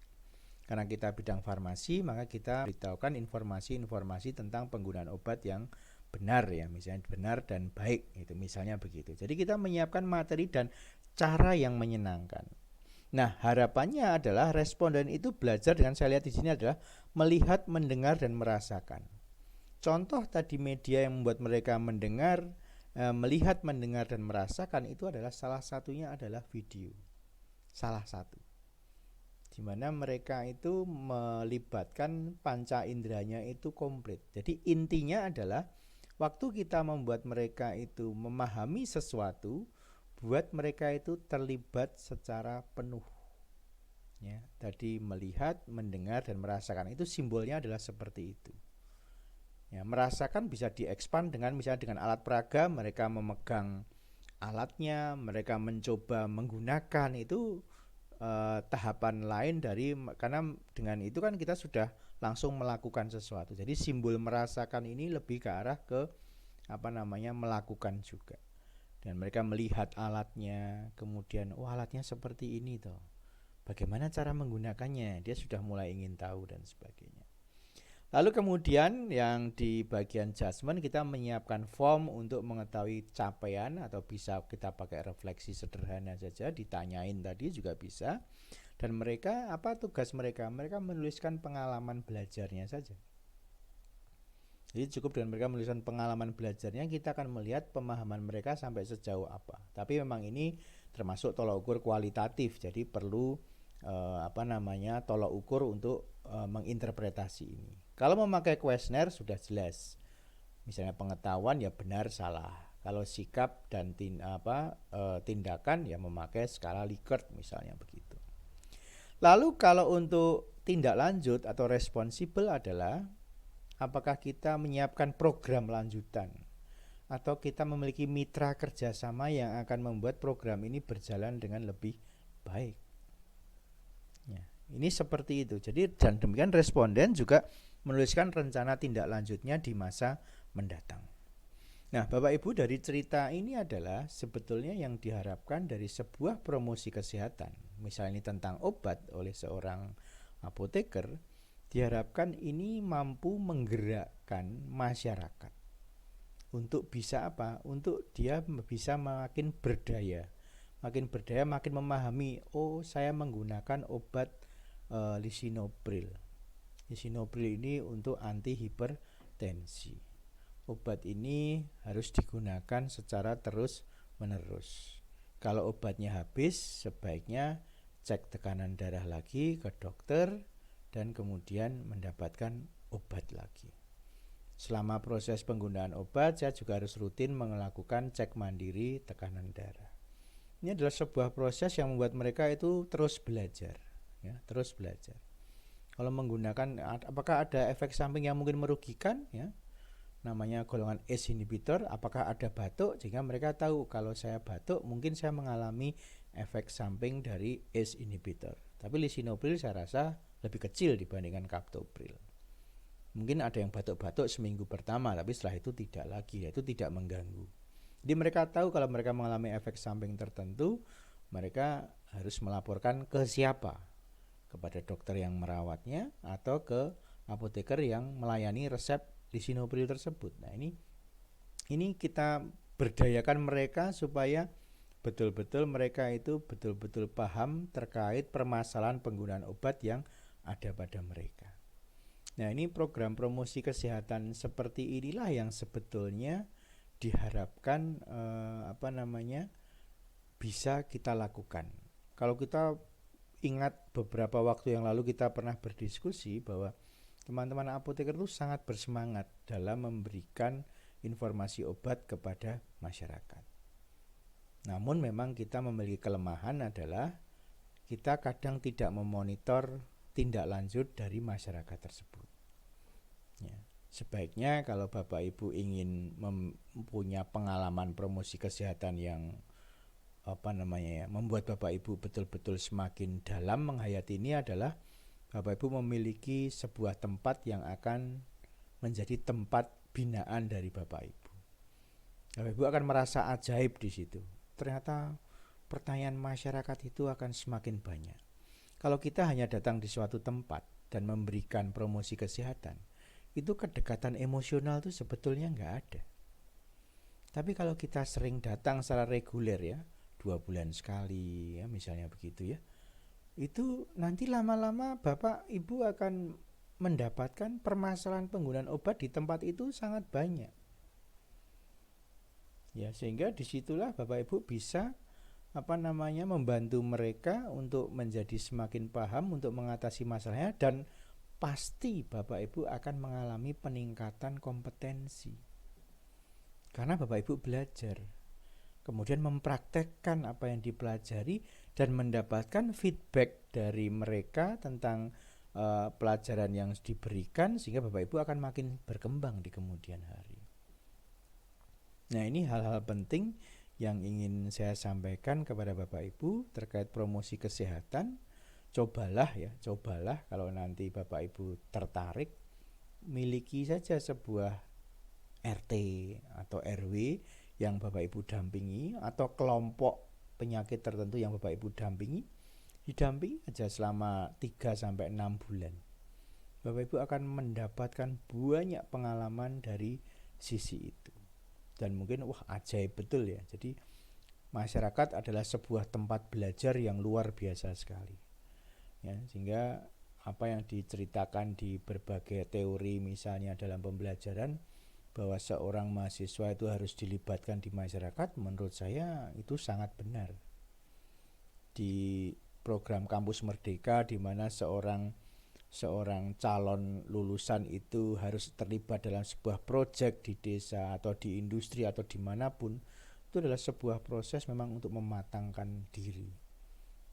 Karena kita bidang farmasi, maka kita beritahukan informasi-informasi tentang penggunaan obat yang benar ya, misalnya benar dan baik, itu misalnya begitu. Jadi kita menyiapkan materi dan cara yang menyenangkan. Nah, harapannya adalah responden itu belajar dengan saya lihat di sini adalah melihat, mendengar, dan merasakan. Contoh tadi media yang membuat mereka mendengar, melihat, mendengar, dan merasakan itu adalah salah satunya adalah video. Salah satu. Di mana mereka itu melibatkan panca inderanya itu komplit. Jadi intinya adalah waktu kita membuat mereka itu memahami sesuatu, buat mereka itu terlibat secara penuh. Ya, tadi melihat, mendengar, dan merasakan itu simbolnya adalah seperti itu. Ya, merasakan bisa diekspand dengan misalnya dengan alat peraga, mereka memegang alatnya, mereka mencoba menggunakan itu tahapan lain dari, karena dengan itu kan kita sudah langsung melakukan sesuatu. Jadi simbol merasakan ini lebih ke arah ke melakukan juga. Dan mereka melihat alatnya, kemudian alatnya seperti ini toh. Bagaimana cara menggunakannya? Dia sudah mulai ingin tahu dan sebagainya. Lalu kemudian yang di bagian judgement kita menyiapkan form untuk mengetahui capaian, atau bisa kita pakai refleksi sederhana saja, ditanyain tadi juga bisa. Dan mereka, apa tugas mereka? Mereka menuliskan pengalaman belajarnya saja. Jadi cukup dengan mereka menuliskan pengalaman belajarnya, kita akan melihat pemahaman mereka sampai sejauh apa. Tapi memang ini termasuk tolak ukur kualitatif, jadi perlu tolak ukur untuk menginterpretasi ini. Kalau memakai kuesioner sudah jelas, misalnya pengetahuan ya benar salah. Kalau sikap dan tindakan ya memakai skala Likert misalnya begitu. Lalu kalau untuk tindak lanjut atau responsibel adalah apakah kita menyiapkan program lanjutan atau kita memiliki mitra kerjasama yang akan membuat program ini berjalan dengan lebih baik. Ya, ini seperti itu. Jadi dan demikian responden juga menuliskan rencana tindak lanjutnya di masa mendatang. Nah, Bapak Ibu, dari cerita ini adalah sebetulnya yang diharapkan dari sebuah promosi kesehatan, misalnya ini tentang obat oleh seorang apoteker, diharapkan ini mampu menggerakkan masyarakat untuk bisa apa? Untuk dia bisa makin berdaya, makin memahami, saya menggunakan obat lisinopril. Lisinopril ini untuk anti hipertensi. Obat ini harus digunakan secara terus menerus. Kalau obatnya habis, sebaiknya cek tekanan darah lagi ke dokter dan kemudian mendapatkan obat lagi. Selama proses penggunaan obat, saya juga harus rutin melakukan cek mandiri tekanan darah. Ini adalah sebuah proses yang membuat mereka itu terus belajar, ya, terus belajar. Kalau menggunakan, apakah ada efek samping yang mungkin merugikan, ya, namanya golongan ACE inhibitor, apakah ada batuk, sehingga mereka tahu kalau saya batuk mungkin saya mengalami efek samping dari ACE inhibitor. Tapi lisinopril saya rasa lebih kecil dibandingkan captopril. Mungkin ada yang batuk-batuk seminggu pertama, tapi setelah itu tidak lagi, yaitu tidak mengganggu. Jadi mereka tahu kalau mereka mengalami efek samping tertentu, mereka harus melaporkan ke siapa? Kepada dokter yang merawatnya atau ke apoteker yang melayani resep lisinopril tersebut. Nah, ini kita berdayakan mereka supaya betul-betul mereka itu betul-betul paham terkait permasalahan penggunaan obat yang ada pada mereka. Nah, ini program promosi kesehatan seperti inilah yang sebetulnya diharapkan bisa kita lakukan. Kalau kita ingat beberapa waktu yang lalu kita pernah berdiskusi bahwa teman-teman apoteker itu sangat bersemangat dalam memberikan informasi obat kepada masyarakat. Namun memang kita memiliki kelemahan adalah kita kadang tidak memonitor tindak lanjut dari masyarakat tersebut. Ya, sebaiknya kalau Bapak Ibu ingin mempunyai pengalaman promosi kesehatan yang membuat Bapak Ibu betul-betul semakin dalam menghayati ini adalah Bapak Ibu memiliki sebuah tempat yang akan menjadi tempat binaan dari Bapak Ibu. Bapak Ibu akan merasa ajaib di situ. Ternyata pertanyaan masyarakat itu akan semakin banyak. Kalau kita hanya datang di suatu tempat dan memberikan promosi kesehatan, itu kedekatan emosional itu sebetulnya nggak ada. Tapi kalau kita sering datang secara reguler, ya, 2 bulan sekali, ya, misalnya begitu, ya, itu nanti lama-lama Bapak Ibu akan mendapatkan permasalahan penggunaan obat di tempat itu sangat banyak. Ya, sehingga disitulah Bapak Ibu bisa membantu mereka untuk menjadi semakin paham untuk mengatasi masalahnya, dan pasti Bapak Ibu akan mengalami peningkatan kompetensi. Karena Bapak Ibu belajar, kemudian mempraktekkan apa yang dipelajari dan mendapatkan feedback dari mereka tentang pelajaran yang diberikan, sehingga Bapak Ibu akan makin berkembang di kemudian hari. Nah, ini hal-hal penting yang ingin saya sampaikan kepada Bapak Ibu terkait promosi kesehatan. Cobalah kalau nanti Bapak Ibu tertarik, miliki saja sebuah RT atau RW yang Bapak Ibu dampingi, atau kelompok penyakit tertentu yang Bapak Ibu dampingi. Didampingi aja selama 3-6 bulan. Bapak Ibu akan mendapatkan banyak pengalaman dari sisi itu. Dan mungkin ajaib betul ya. Jadi masyarakat adalah sebuah tempat belajar yang luar biasa sekali. Ya, sehingga apa yang diceritakan di berbagai teori misalnya dalam pembelajaran bahwa seorang mahasiswa itu harus dilibatkan di masyarakat, menurut saya itu sangat benar. Di program Kampus Merdeka, di mana seorang calon lulusan itu harus terlibat dalam sebuah proyek di desa atau di industri atau dimanapun, itu adalah sebuah proses memang untuk mematangkan diri.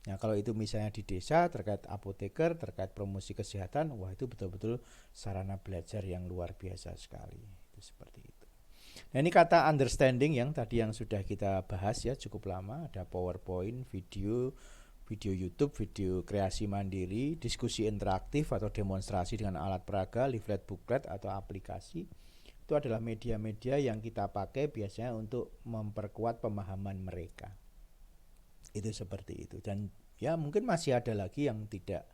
Nah, kalau itu misalnya di desa terkait apoteker, terkait promosi kesehatan, itu betul-betul sarana belajar yang luar biasa sekali. Itu seperti itu. Nah, ini kata understanding yang tadi yang sudah kita bahas ya cukup lama. Ada PowerPoint, video YouTube, video kreasi mandiri, diskusi interaktif atau demonstrasi dengan alat peraga, leaflet, booklet atau aplikasi. Itu adalah media-media yang kita pakai biasanya untuk memperkuat pemahaman mereka. Itu seperti itu. Dan ya mungkin masih ada lagi yang tidak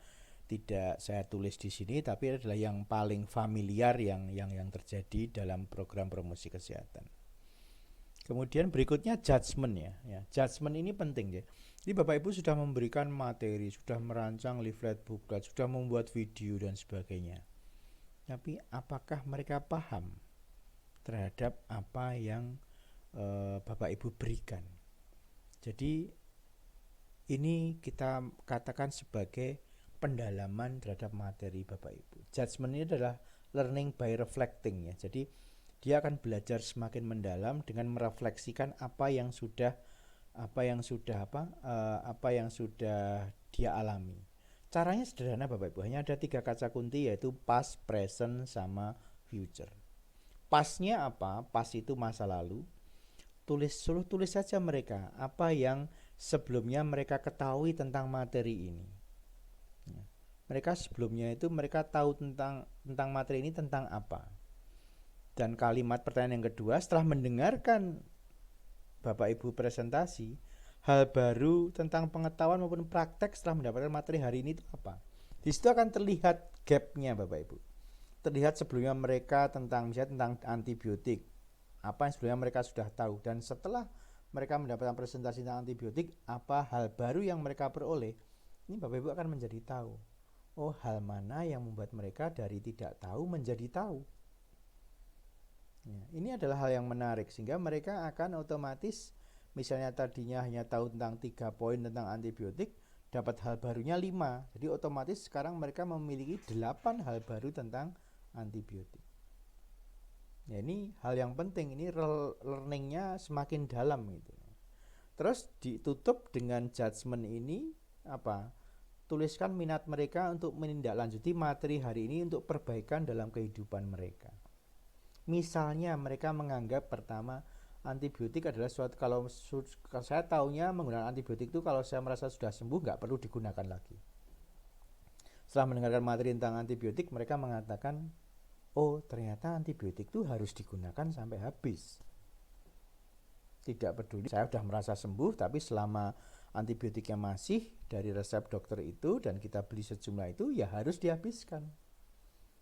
saya tulis di sini, tapi adalah yang paling familiar yang terjadi dalam program promosi kesehatan. Kemudian berikutnya judgement ya. Judgement ini penting ya. Jadi Bapak Ibu sudah memberikan materi, sudah merancang leaflet, booklet, sudah membuat video dan sebagainya. Tapi apakah mereka paham terhadap apa yang Bapak Ibu berikan? Jadi ini kita katakan sebagai pendalaman terhadap materi Bapak Ibu. Judgement ini adalah learning by reflecting ya. Jadi dia akan belajar semakin mendalam dengan merefleksikan apa yang sudah dia alami. Caranya sederhana Bapak Ibu, hanya ada 3 kaca kunci, yaitu past, present, sama future. Pastnya apa? Past itu masa lalu. Tulis saja mereka apa yang sebelumnya mereka ketahui tentang materi ini. Mereka sebelumnya itu mereka tahu tentang materi ini tentang apa. Dan kalimat pertanyaan yang kedua, setelah mendengarkan Bapak Ibu presentasi, hal baru tentang pengetahuan maupun praktek setelah mendapatkan materi hari ini itu apa? Di situ akan terlihat gapnya Bapak Ibu. Terlihat sebelumnya mereka misalnya tentang antibiotik, apa yang sebelumnya mereka sudah tahu, dan setelah mereka mendapatkan presentasi tentang antibiotik, apa hal baru yang mereka peroleh. Ini Bapak Ibu akan menjadi tahu. Oh, hal mana yang membuat mereka dari tidak tahu menjadi tahu. Ya, ini adalah hal yang menarik, sehingga mereka akan otomatis, misalnya tadinya hanya tahu tentang 3 poin tentang antibiotik, dapat hal barunya 5. Jadi otomatis sekarang mereka memiliki 8 hal baru tentang antibiotik. Ya, ini hal yang penting, ini learningnya semakin dalam gitu. Terus ditutup dengan judgement ini apa? Tuliskan minat mereka untuk menindaklanjuti materi hari ini untuk perbaikan dalam kehidupan mereka. Misalnya mereka menganggap pertama antibiotik adalah suatu, kalau saya taunya menggunakan antibiotik itu kalau saya merasa sudah sembuh nggak perlu digunakan lagi. Setelah mendengarkan materi tentang antibiotik, mereka mengatakan, oh ternyata antibiotik itu harus digunakan sampai habis. Tidak peduli saya sudah merasa sembuh, tapi selama antibiotiknya masih dari resep dokter itu dan kita beli sejumlah itu, ya harus dihabiskan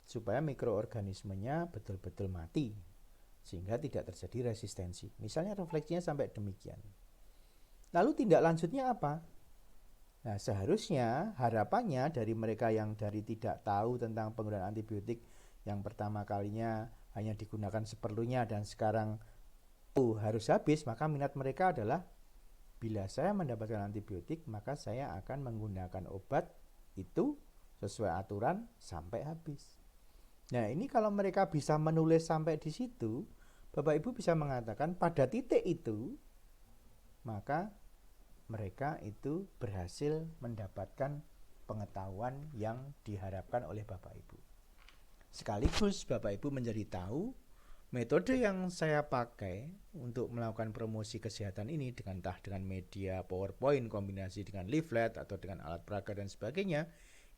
supaya mikroorganismenya betul-betul mati sehingga tidak terjadi resistensi. Misalnya refleksinya sampai demikian. Lalu tindak lanjutnya apa? Nah, seharusnya harapannya dari mereka yang dari tidak tahu tentang penggunaan antibiotik yang pertama kalinya hanya digunakan seperlunya dan sekarang harus habis, maka minat mereka adalah bila saya mendapatkan antibiotik maka saya akan menggunakan obat itu sesuai aturan sampai habis. Nah, ini kalau mereka bisa menulis sampai di situ, Bapak Ibu bisa mengatakan pada titik itu maka mereka itu berhasil mendapatkan pengetahuan yang diharapkan oleh Bapak Ibu. Sekaligus Bapak Ibu menjadi tahu metode yang saya pakai untuk melakukan promosi kesehatan ini dengan media PowerPoint kombinasi dengan leaflet atau dengan alat peraga dan sebagainya,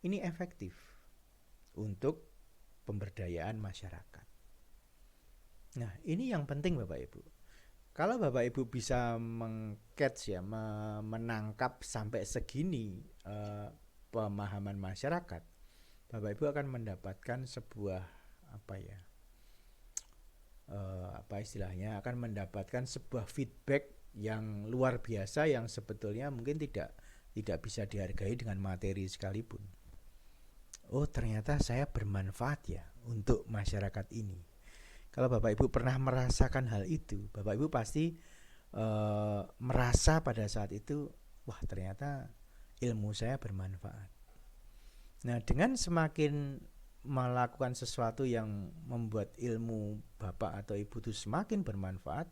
ini efektif untuk pemberdayaan masyarakat. Nah, ini yang penting Bapak Ibu. Kalau Bapak Ibu bisa meng-catch ya, menangkap sampai segini pemahaman masyarakat, Bapak Ibu akan mendapatkan sebuah akan mendapatkan sebuah feedback yang luar biasa yang sebetulnya mungkin tidak bisa dihargai dengan materi sekalipun. Oh, ternyata saya bermanfaat ya untuk masyarakat ini. Kalau Bapak Ibu pernah merasakan hal itu, Bapak Ibu pasti merasa pada saat itu, wah ternyata ilmu saya bermanfaat. Nah, dengan semakin melakukan sesuatu yang membuat ilmu Bapak atau Ibu itu semakin bermanfaat,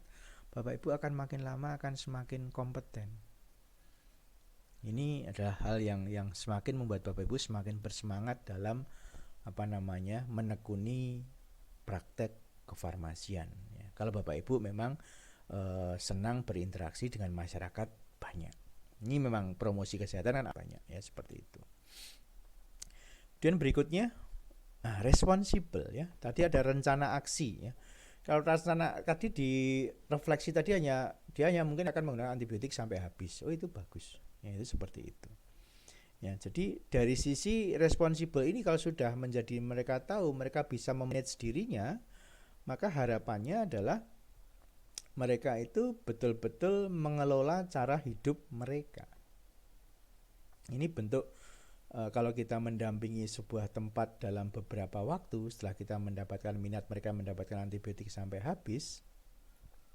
Bapak Ibu akan makin lama akan semakin kompeten. Ini adalah hal yang semakin membuat Bapak Ibu semakin bersemangat dalam menekuni praktek kefarmasian ya. Kalau Bapak Ibu memang senang berinteraksi dengan masyarakat banyak, ini memang promosi kesehatan kan banyak ya, seperti itu. Kemudian berikutnya responsible ya. Tadi ada rencana aksi ya. Kalau rencana tadi di refleksi tadi dia hanya mungkin akan menggunakan antibiotik sampai habis. Oh, itu bagus ya, itu seperti itu ya. Jadi dari sisi responsible ini kalau sudah menjadi mereka tahu mereka bisa memanage dirinya, maka harapannya adalah mereka itu betul-betul mengelola cara hidup mereka. Ini bentuk kalau kita mendampingi sebuah tempat dalam beberapa waktu setelah kita mendapatkan minat mereka mendapatkan antibiotik sampai habis,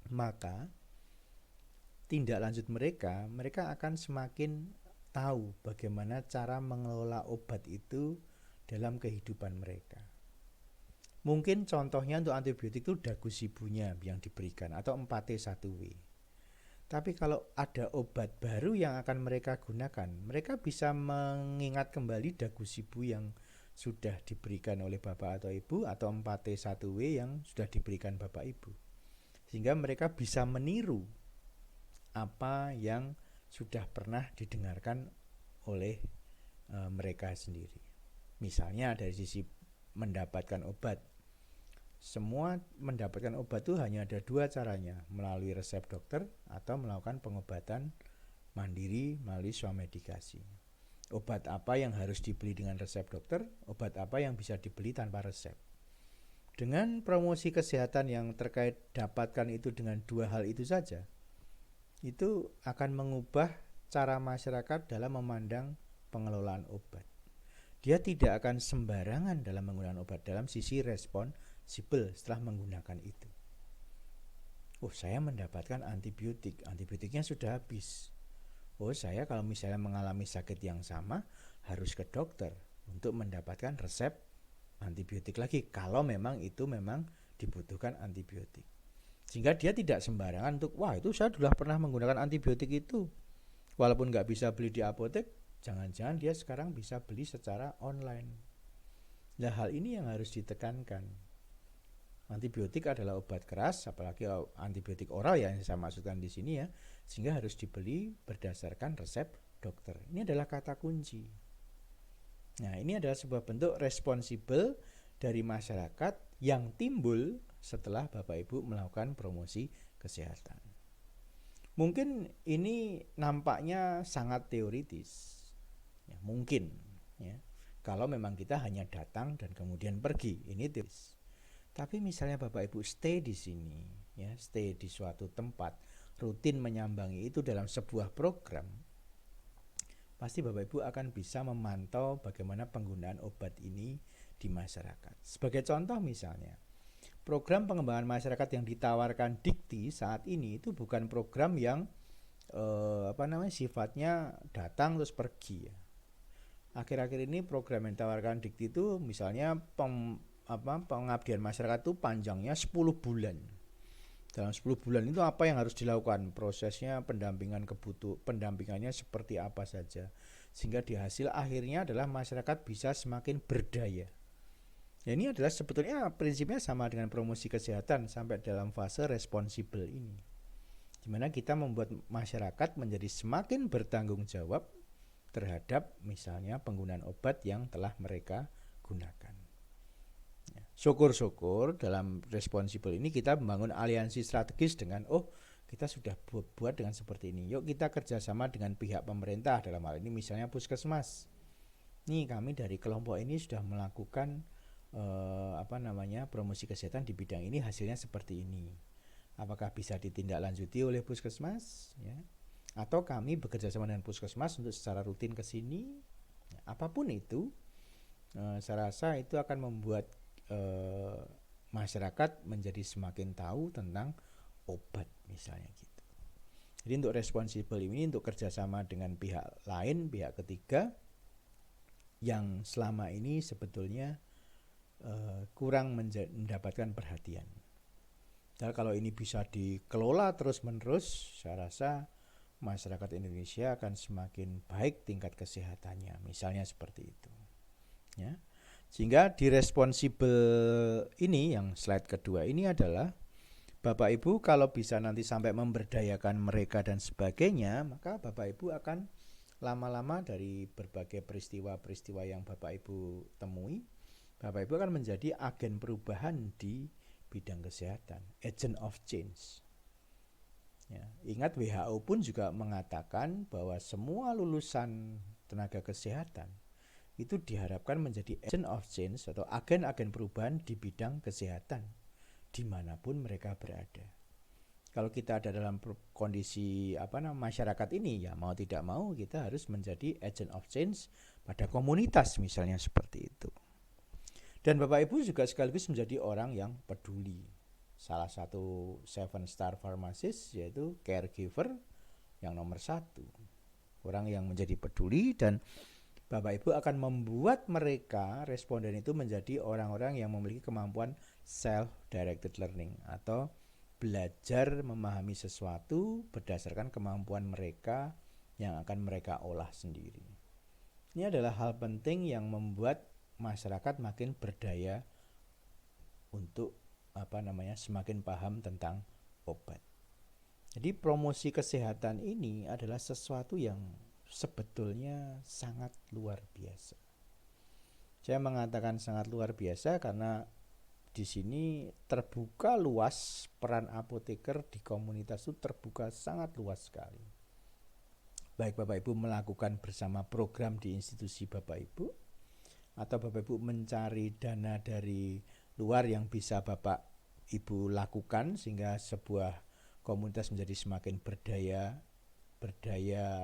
maka tindak lanjut mereka akan semakin tahu bagaimana cara mengelola obat itu dalam kehidupan mereka. Mungkin contohnya untuk antibiotik itu dagus ibunya yang diberikan atau 4T1W. Tapi kalau ada obat baru yang akan mereka gunakan, mereka bisa mengingat kembali dagus ibu yang sudah diberikan oleh Bapak atau Ibu atau 4T1W yang sudah diberikan Bapak Ibu. Sehingga mereka bisa meniru apa yang sudah pernah didengarkan oleh mereka sendiri. Misalnya dari sisi mendapatkan obat, semua mendapatkan obat itu hanya ada dua caranya, melalui resep dokter atau melakukan pengobatan mandiri melalui swamedikasi. Obat apa yang harus dibeli dengan resep dokter, obat apa yang bisa dibeli tanpa resep. Dengan promosi kesehatan yang terkait dapatkan itu dengan dua hal itu saja, itu akan mengubah cara masyarakat dalam memandang pengelolaan obat. Dia tidak akan sembarangan dalam menggunakan obat dalam sisi responsibel setelah menggunakan itu. Oh, saya mendapatkan antibiotiknya sudah habis. Oh, saya kalau misalnya mengalami sakit yang sama harus ke dokter untuk mendapatkan resep antibiotik lagi kalau memang itu memang dibutuhkan antibiotik. Sehingga dia tidak sembarangan untuk, wah itu saya sudah pernah menggunakan antibiotik itu. Walaupun nggak bisa beli di apotek, jangan-jangan dia sekarang bisa beli secara online. Nah, hal ini yang harus ditekankan. Antibiotik adalah obat keras, apalagi antibiotik oral ya, yang saya maksudkan di sini ya, sehingga harus dibeli berdasarkan resep dokter. Ini adalah kata kunci. Nah, ini adalah sebuah bentuk responsibel dari masyarakat yang timbul setelah Bapak Ibu melakukan promosi kesehatan. Mungkin ini nampaknya sangat teoritis, ya, mungkin ya, kalau memang kita hanya datang dan kemudian pergi, ini teoritis. Tapi misalnya Bapak Ibu stay di sini, ya, stay di suatu tempat, rutin menyambangi itu dalam sebuah program, pasti Bapak Ibu akan bisa memantau bagaimana penggunaan obat ini di masyarakat. Sebagai contoh misalnya, program pengembangan masyarakat yang ditawarkan Dikti saat ini itu bukan program yang sifatnya datang terus pergi ya. Akhir-akhir ini program yang ditawarkan Dikti itu misalnya pengabdian masyarakat itu panjangnya 10 bulan. Dalam 10 bulan itu apa yang harus dilakukan? Prosesnya pendampingannya seperti apa saja. Sehingga di hasil akhirnya adalah masyarakat bisa semakin berdaya. Ya, ini adalah sebetulnya prinsipnya sama dengan promosi kesehatan sampai dalam fase responsibel ini. Di mana kita membuat masyarakat menjadi semakin bertanggung jawab terhadap misalnya penggunaan obat yang telah mereka gunakan. Ya, syukur-syukur dalam responsibel ini kita membangun aliansi strategis dengan kita sudah buat dengan seperti ini. Yuk kita kerjasama dengan pihak pemerintah, dalam hal ini misalnya puskesmas. Nih kami dari kelompok ini sudah melakukan promosi kesehatan di bidang ini, hasilnya seperti ini. Apakah bisa ditindaklanjuti oleh puskesmas ya? Atau kami bekerja sama dengan puskesmas untuk secara rutin ke sini ya, apapun itu saya rasa itu akan membuat masyarakat menjadi semakin tahu tentang obat misalnya gitu. Jadi untuk responsibel ini untuk kerjasama dengan pihak lain, pihak ketiga yang selama ini sebetulnya kurang mendapatkan perhatian. Dan kalau ini bisa dikelola terus-menerus, saya rasa masyarakat Indonesia akan semakin baik tingkat kesehatannya, misalnya seperti itu. Ya. Sehingga di responsibel ini, yang slide kedua ini adalah Bapak Ibu kalau bisa nanti sampai memberdayakan mereka dan sebagainya, maka Bapak Ibu akan lama-lama dari berbagai peristiwa-peristiwa yang Bapak Ibu temui, Bapak Ibu akan menjadi agen perubahan di bidang kesehatan, agent of change. Ya, ingat WHO pun juga mengatakan bahwa semua lulusan tenaga kesehatan itu diharapkan menjadi agent of change atau agen-agen perubahan di bidang kesehatan dimanapun mereka berada. Kalau kita ada dalam kondisi masyarakat ini, ya mau tidak mau kita harus menjadi agent of change pada komunitas misalnya seperti itu. Dan Bapak Ibu juga sekaligus menjadi orang yang peduli. Salah satu 7-star pharmacist yaitu caregiver yang nomor 1. Orang yang menjadi peduli, dan Bapak Ibu akan membuat mereka, responden itu menjadi orang-orang yang memiliki kemampuan self-directed learning atau belajar memahami sesuatu berdasarkan kemampuan mereka yang akan mereka olah sendiri. Ini adalah hal penting yang membuat masyarakat makin berdaya untuk semakin paham tentang obat. Jadi promosi kesehatan ini adalah sesuatu yang sebetulnya sangat luar biasa. Saya mengatakan sangat luar biasa karena di sini terbuka luas, peran apoteker di komunitas itu terbuka sangat luas sekali. Baik Bapak Ibu melakukan bersama program di institusi Bapak Ibu, atau Bapak Ibu mencari dana dari luar yang bisa Bapak Ibu lakukan sehingga sebuah komunitas menjadi semakin berdaya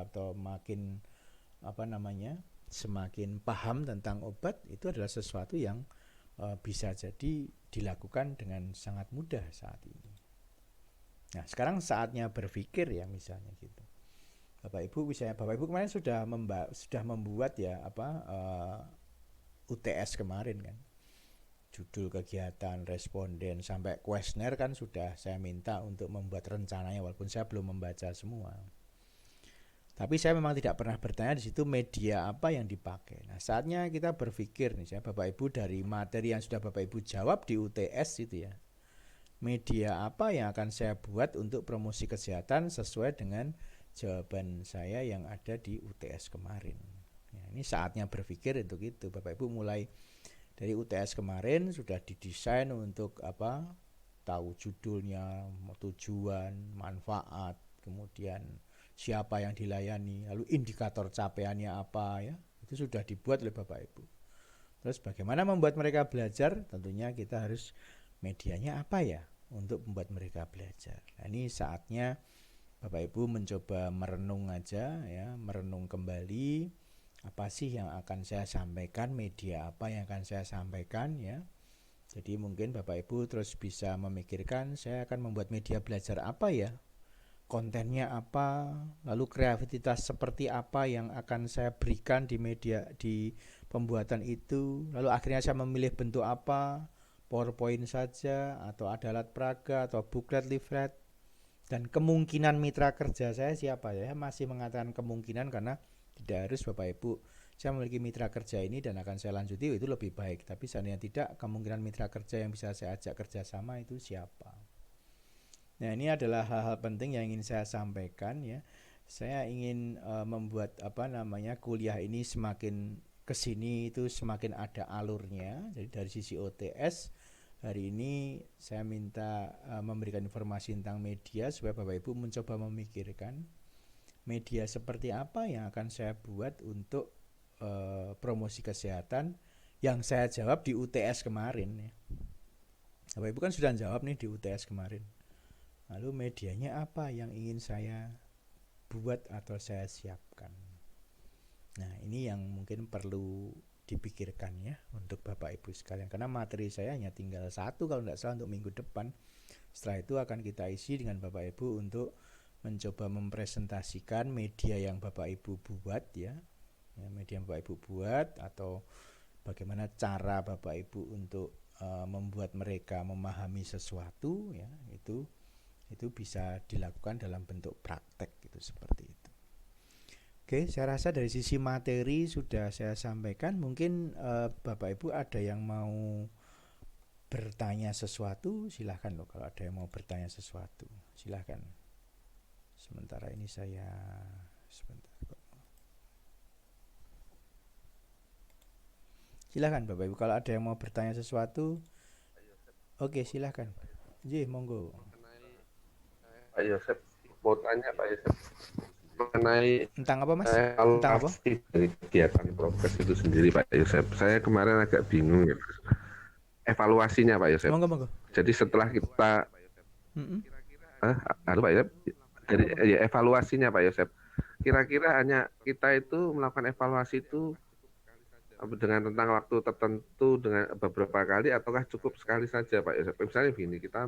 atau makin semakin paham tentang obat, itu adalah sesuatu yang bisa jadi dilakukan dengan sangat mudah saat ini. Nah, sekarang saatnya berpikir ya misalnya gitu. Bapak Ibu kemarin sudah membuat ya UTS kemarin kan, judul kegiatan, responden, sampai kuesioner kan sudah saya minta untuk membuat rencananya, walaupun saya belum membaca semua. Tapi saya memang tidak pernah bertanya di situ media apa yang dipakai. Nah, saatnya kita berpikir nih, Bapak Ibu, dari materi yang sudah Bapak Ibu jawab di UTS itu ya, media apa yang akan saya buat untuk promosi kesehatan sesuai dengan jawaban saya yang ada di UTS kemarin. Ini saatnya berpikir untuk itu. Bapak Ibu mulai dari UTS kemarin sudah didesain untuk tahu judulnya, tujuan, manfaat, kemudian siapa yang dilayani, lalu indikator capaiannya apa ya. Itu sudah dibuat oleh Bapak Ibu. Terus bagaimana membuat mereka belajar? Tentunya kita harus medianya apa ya untuk membuat mereka belajar. Nah, ini saatnya Bapak Ibu mencoba merenung aja ya, merenung kembali apa sih yang akan saya sampaikan, media apa yang akan saya sampaikan ya. Jadi mungkin Bapak Ibu terus bisa memikirkan, saya akan membuat media belajar apa ya, kontennya apa, lalu kreativitas seperti apa yang akan saya berikan di media, di pembuatan itu, lalu akhirnya saya memilih bentuk apa, PowerPoint saja atau ada alat peraga atau booklet, leaflet, dan kemungkinan mitra kerja saya siapa ya. Saya masih mengatakan kemungkinan karena tidak harus Bapak Ibu saya memiliki mitra kerja ini dan akan saya lanjuti, itu lebih baik. Tapi seandainya tidak, kemungkinan mitra kerja yang bisa saya ajak kerjasama itu siapa. Nah, ini adalah hal-hal penting yang ingin saya sampaikan ya. Saya ingin membuat kuliah ini semakin kesini itu semakin ada alurnya. Jadi dari sisi OTS hari ini saya minta memberikan informasi tentang media supaya Bapak Ibu mencoba memikirkan media seperti apa yang akan saya buat untuk promosi kesehatan yang saya jawab di UTS kemarin ya. Bapak Ibu kan sudah jawab nih di UTS kemarin. Lalu medianya apa yang ingin saya buat atau saya siapkan. Nah, ini yang mungkin perlu dipikirkan ya untuk Bapak Ibu sekalian, karena materi saya hanya tinggal 1 kalau tidak salah untuk minggu depan. Setelah itu akan kita isi dengan Bapak Ibu untuk mencoba mempresentasikan media yang Bapak Ibu buat ya, media yang Bapak Ibu buat, atau bagaimana cara Bapak Ibu untuk membuat mereka memahami sesuatu ya, itu bisa dilakukan dalam bentuk praktek gitu, seperti itu. Oke, saya rasa dari sisi materi sudah saya sampaikan. Mungkin Bapak Ibu ada yang mau bertanya sesuatu, silahkan loh. Kalau ada yang mau bertanya sesuatu, silahkan. Sementara ini saya silahkan Bapak Ibu, kalau ada yang mau bertanya sesuatu. Oke, silahkan. Monggo. Pak Yosep, mau tanya Pak Yosep mengenai tentang apa Mas? Tentang apa? Dari kegiatan prokes itu sendiri Pak Yosep. Saya kemarin agak bingung ya. Evaluasinya Pak Yosep. Monggo. Jadi setelah kita Pak Yosep, dari evaluasinya Pak Yosep. Kira-kira hanya kita itu melakukan evaluasi itu dengan tentang waktu tertentu dengan beberapa kali, ataukah cukup sekali saja Pak Yosep? Misalnya begini, kita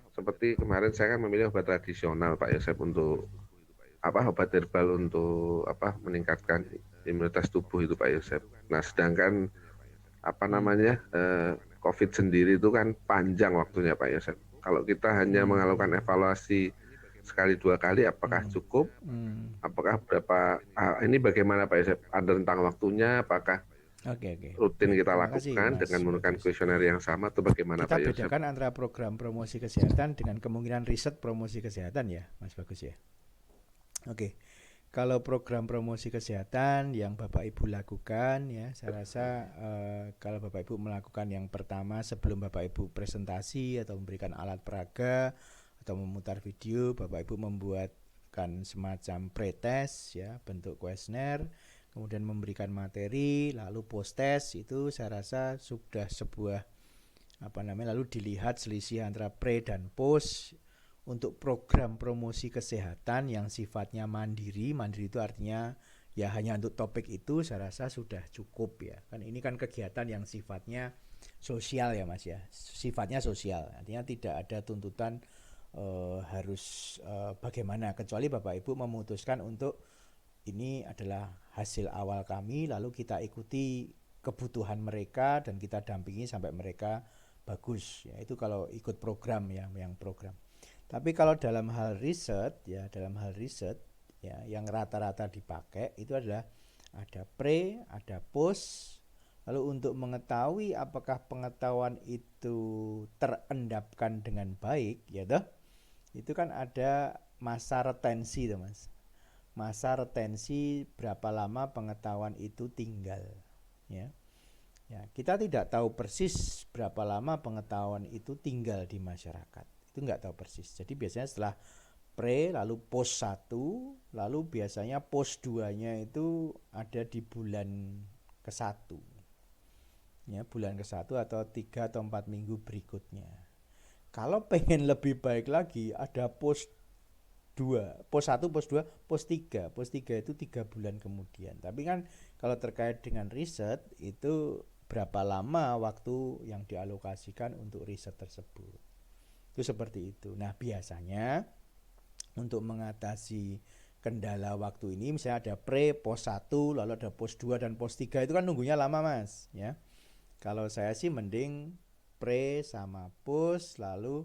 seperti kemarin saya kan memilih obat tradisional Pak Yosep untuk obat herbal untuk meningkatkan imunitas tubuh itu Pak Yosep. Nah, sedangkan COVID sendiri itu kan panjang waktunya Pak Yosep. Kalau kita hanya melakukan evaluasi sekali 2 kali, apakah cukup? Apakah berapa? Ini bagaimana Pak Yosep? Ada rentang waktunya? Apakah rutin kita lakukan dengan menggunakan kuesioner yang sama, atau bagaimana Pak Yosep? Kita bedakan antara program promosi kesehatan dengan kemungkinan riset promosi kesehatan ya, Mas Bagus ya. Oke. Kalau program promosi kesehatan yang Bapak Ibu lakukan ya, saya rasa kalau Bapak Ibu melakukan yang pertama sebelum Bapak Ibu presentasi atau memberikan alat peraga atau memutar video, Bapak Ibu membuatkan semacam pretest ya, bentuk kuesioner, kemudian memberikan materi, lalu post test, itu saya rasa sudah sebuah lalu dilihat selisih antara pre dan post. Untuk program promosi kesehatan yang sifatnya mandiri itu artinya ya hanya untuk topik itu, saya rasa sudah cukup ya. Kan ini kan kegiatan yang sifatnya sosial ya Mas ya, sifatnya sosial, artinya tidak ada tuntutan harus bagaimana, kecuali Bapak Ibu memutuskan untuk ini adalah hasil awal kami, lalu kita ikuti kebutuhan mereka dan kita dampingi sampai mereka bagus ya. Itu kalau ikut program ya, yang program. Tapi kalau dalam hal riset ya, yang rata-rata dipakai itu adalah ada pre, ada post. Lalu untuk mengetahui apakah pengetahuan itu terendapkan dengan baik ya toh, itu kan ada masa retensi toh Mas. Masa retensi berapa lama pengetahuan itu tinggal ya. Ya, kita tidak tahu persis berapa lama pengetahuan itu tinggal di masyarakat. Itu nggak tahu persis. Jadi biasanya setelah pre lalu post 1, lalu biasanya post 2-nya itu ada di bulan ke-1 ya, bulan ke-1 atau 3 atau 4 minggu berikutnya. Kalau pengen lebih baik lagi, ada post 2, pos 1, pos 2, pos 3. Pos 3 itu 3 bulan kemudian. Tapi kan kalau terkait dengan riset itu berapa lama waktu yang dialokasikan untuk riset tersebut. Itu seperti itu. Nah, biasanya untuk mengatasi kendala waktu ini misalnya ada pre, pos 1, lalu ada pos 2 dan pos 3 itu kan nunggunya lama Mas ya. Kalau saya sih mending pre sama pos, lalu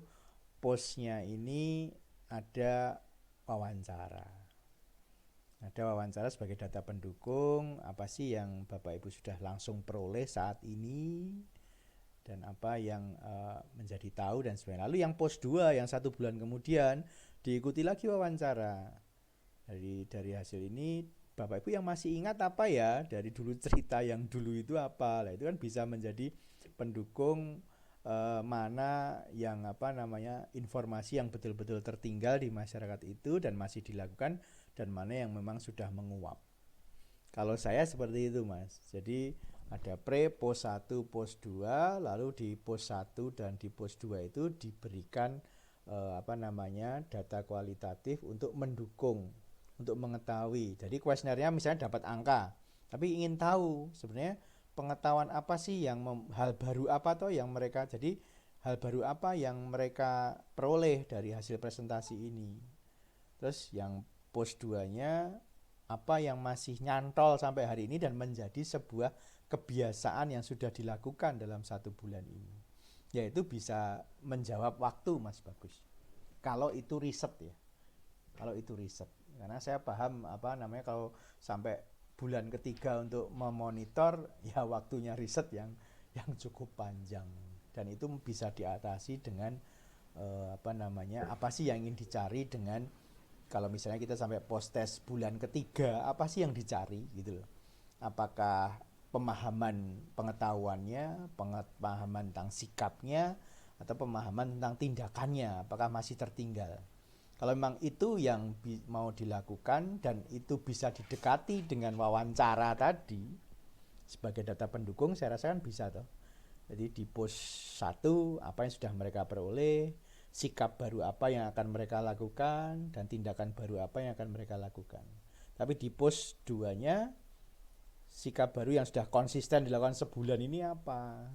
posnya ini ada wawancara. Ada wawancara sebagai data pendukung, apa sih yang Bapak Ibu sudah langsung peroleh saat ini dan apa yang menjadi tahu dan sebagainya. Lalu yang pos 2 yang 1 bulan kemudian diikuti lagi wawancara. Dari hasil ini Bapak Ibu yang masih ingat apa ya dari dulu cerita yang dulu itu apa. Nah, itu kan bisa menjadi pendukung mana yang informasi yang betul-betul tertinggal di masyarakat itu dan masih dilakukan dan mana yang memang sudah menguap. Kalau saya seperti itu Mas. Jadi ada pre, pos 1, pos 2, lalu di pos 1 dan di pos 2 itu diberikan data kualitatif untuk mendukung, untuk mengetahui. Jadi kuesionernya misalnya dapat angka, tapi ingin tahu sebenarnya pengetahuan apa sih yang hal baru apa toh yang mereka, jadi hal baru apa yang mereka peroleh dari hasil presentasi ini. Terus yang pos 2-nya apa yang masih nyantol sampai hari ini dan menjadi sebuah kebiasaan yang sudah dilakukan dalam 1 bulan ini. Yaitu bisa menjawab waktu Mas Bagus. Kalau itu riset ya. Kalau itu riset. Karena saya paham kalau sampai bulan ketiga untuk memonitor ya waktunya riset yang cukup panjang dan itu bisa diatasi dengan apa sih yang ingin dicari dengan kalau misalnya kita sampai post test bulan ketiga apa sih yang dicari gitu loh. Apakah pemahaman pengetahuannya, pemahaman tentang sikapnya atau pemahaman tentang tindakannya apakah masih tertinggal. Kalau memang itu yang mau dilakukan dan itu bisa didekati dengan wawancara tadi sebagai data pendukung, saya rasa kan bisa toh. Jadi di pos 1 apa yang sudah mereka peroleh, sikap baru apa yang akan mereka lakukan dan tindakan baru apa yang akan mereka lakukan. Tapi di pos 2-nya sikap baru yang sudah konsisten dilakukan sebulan ini apa?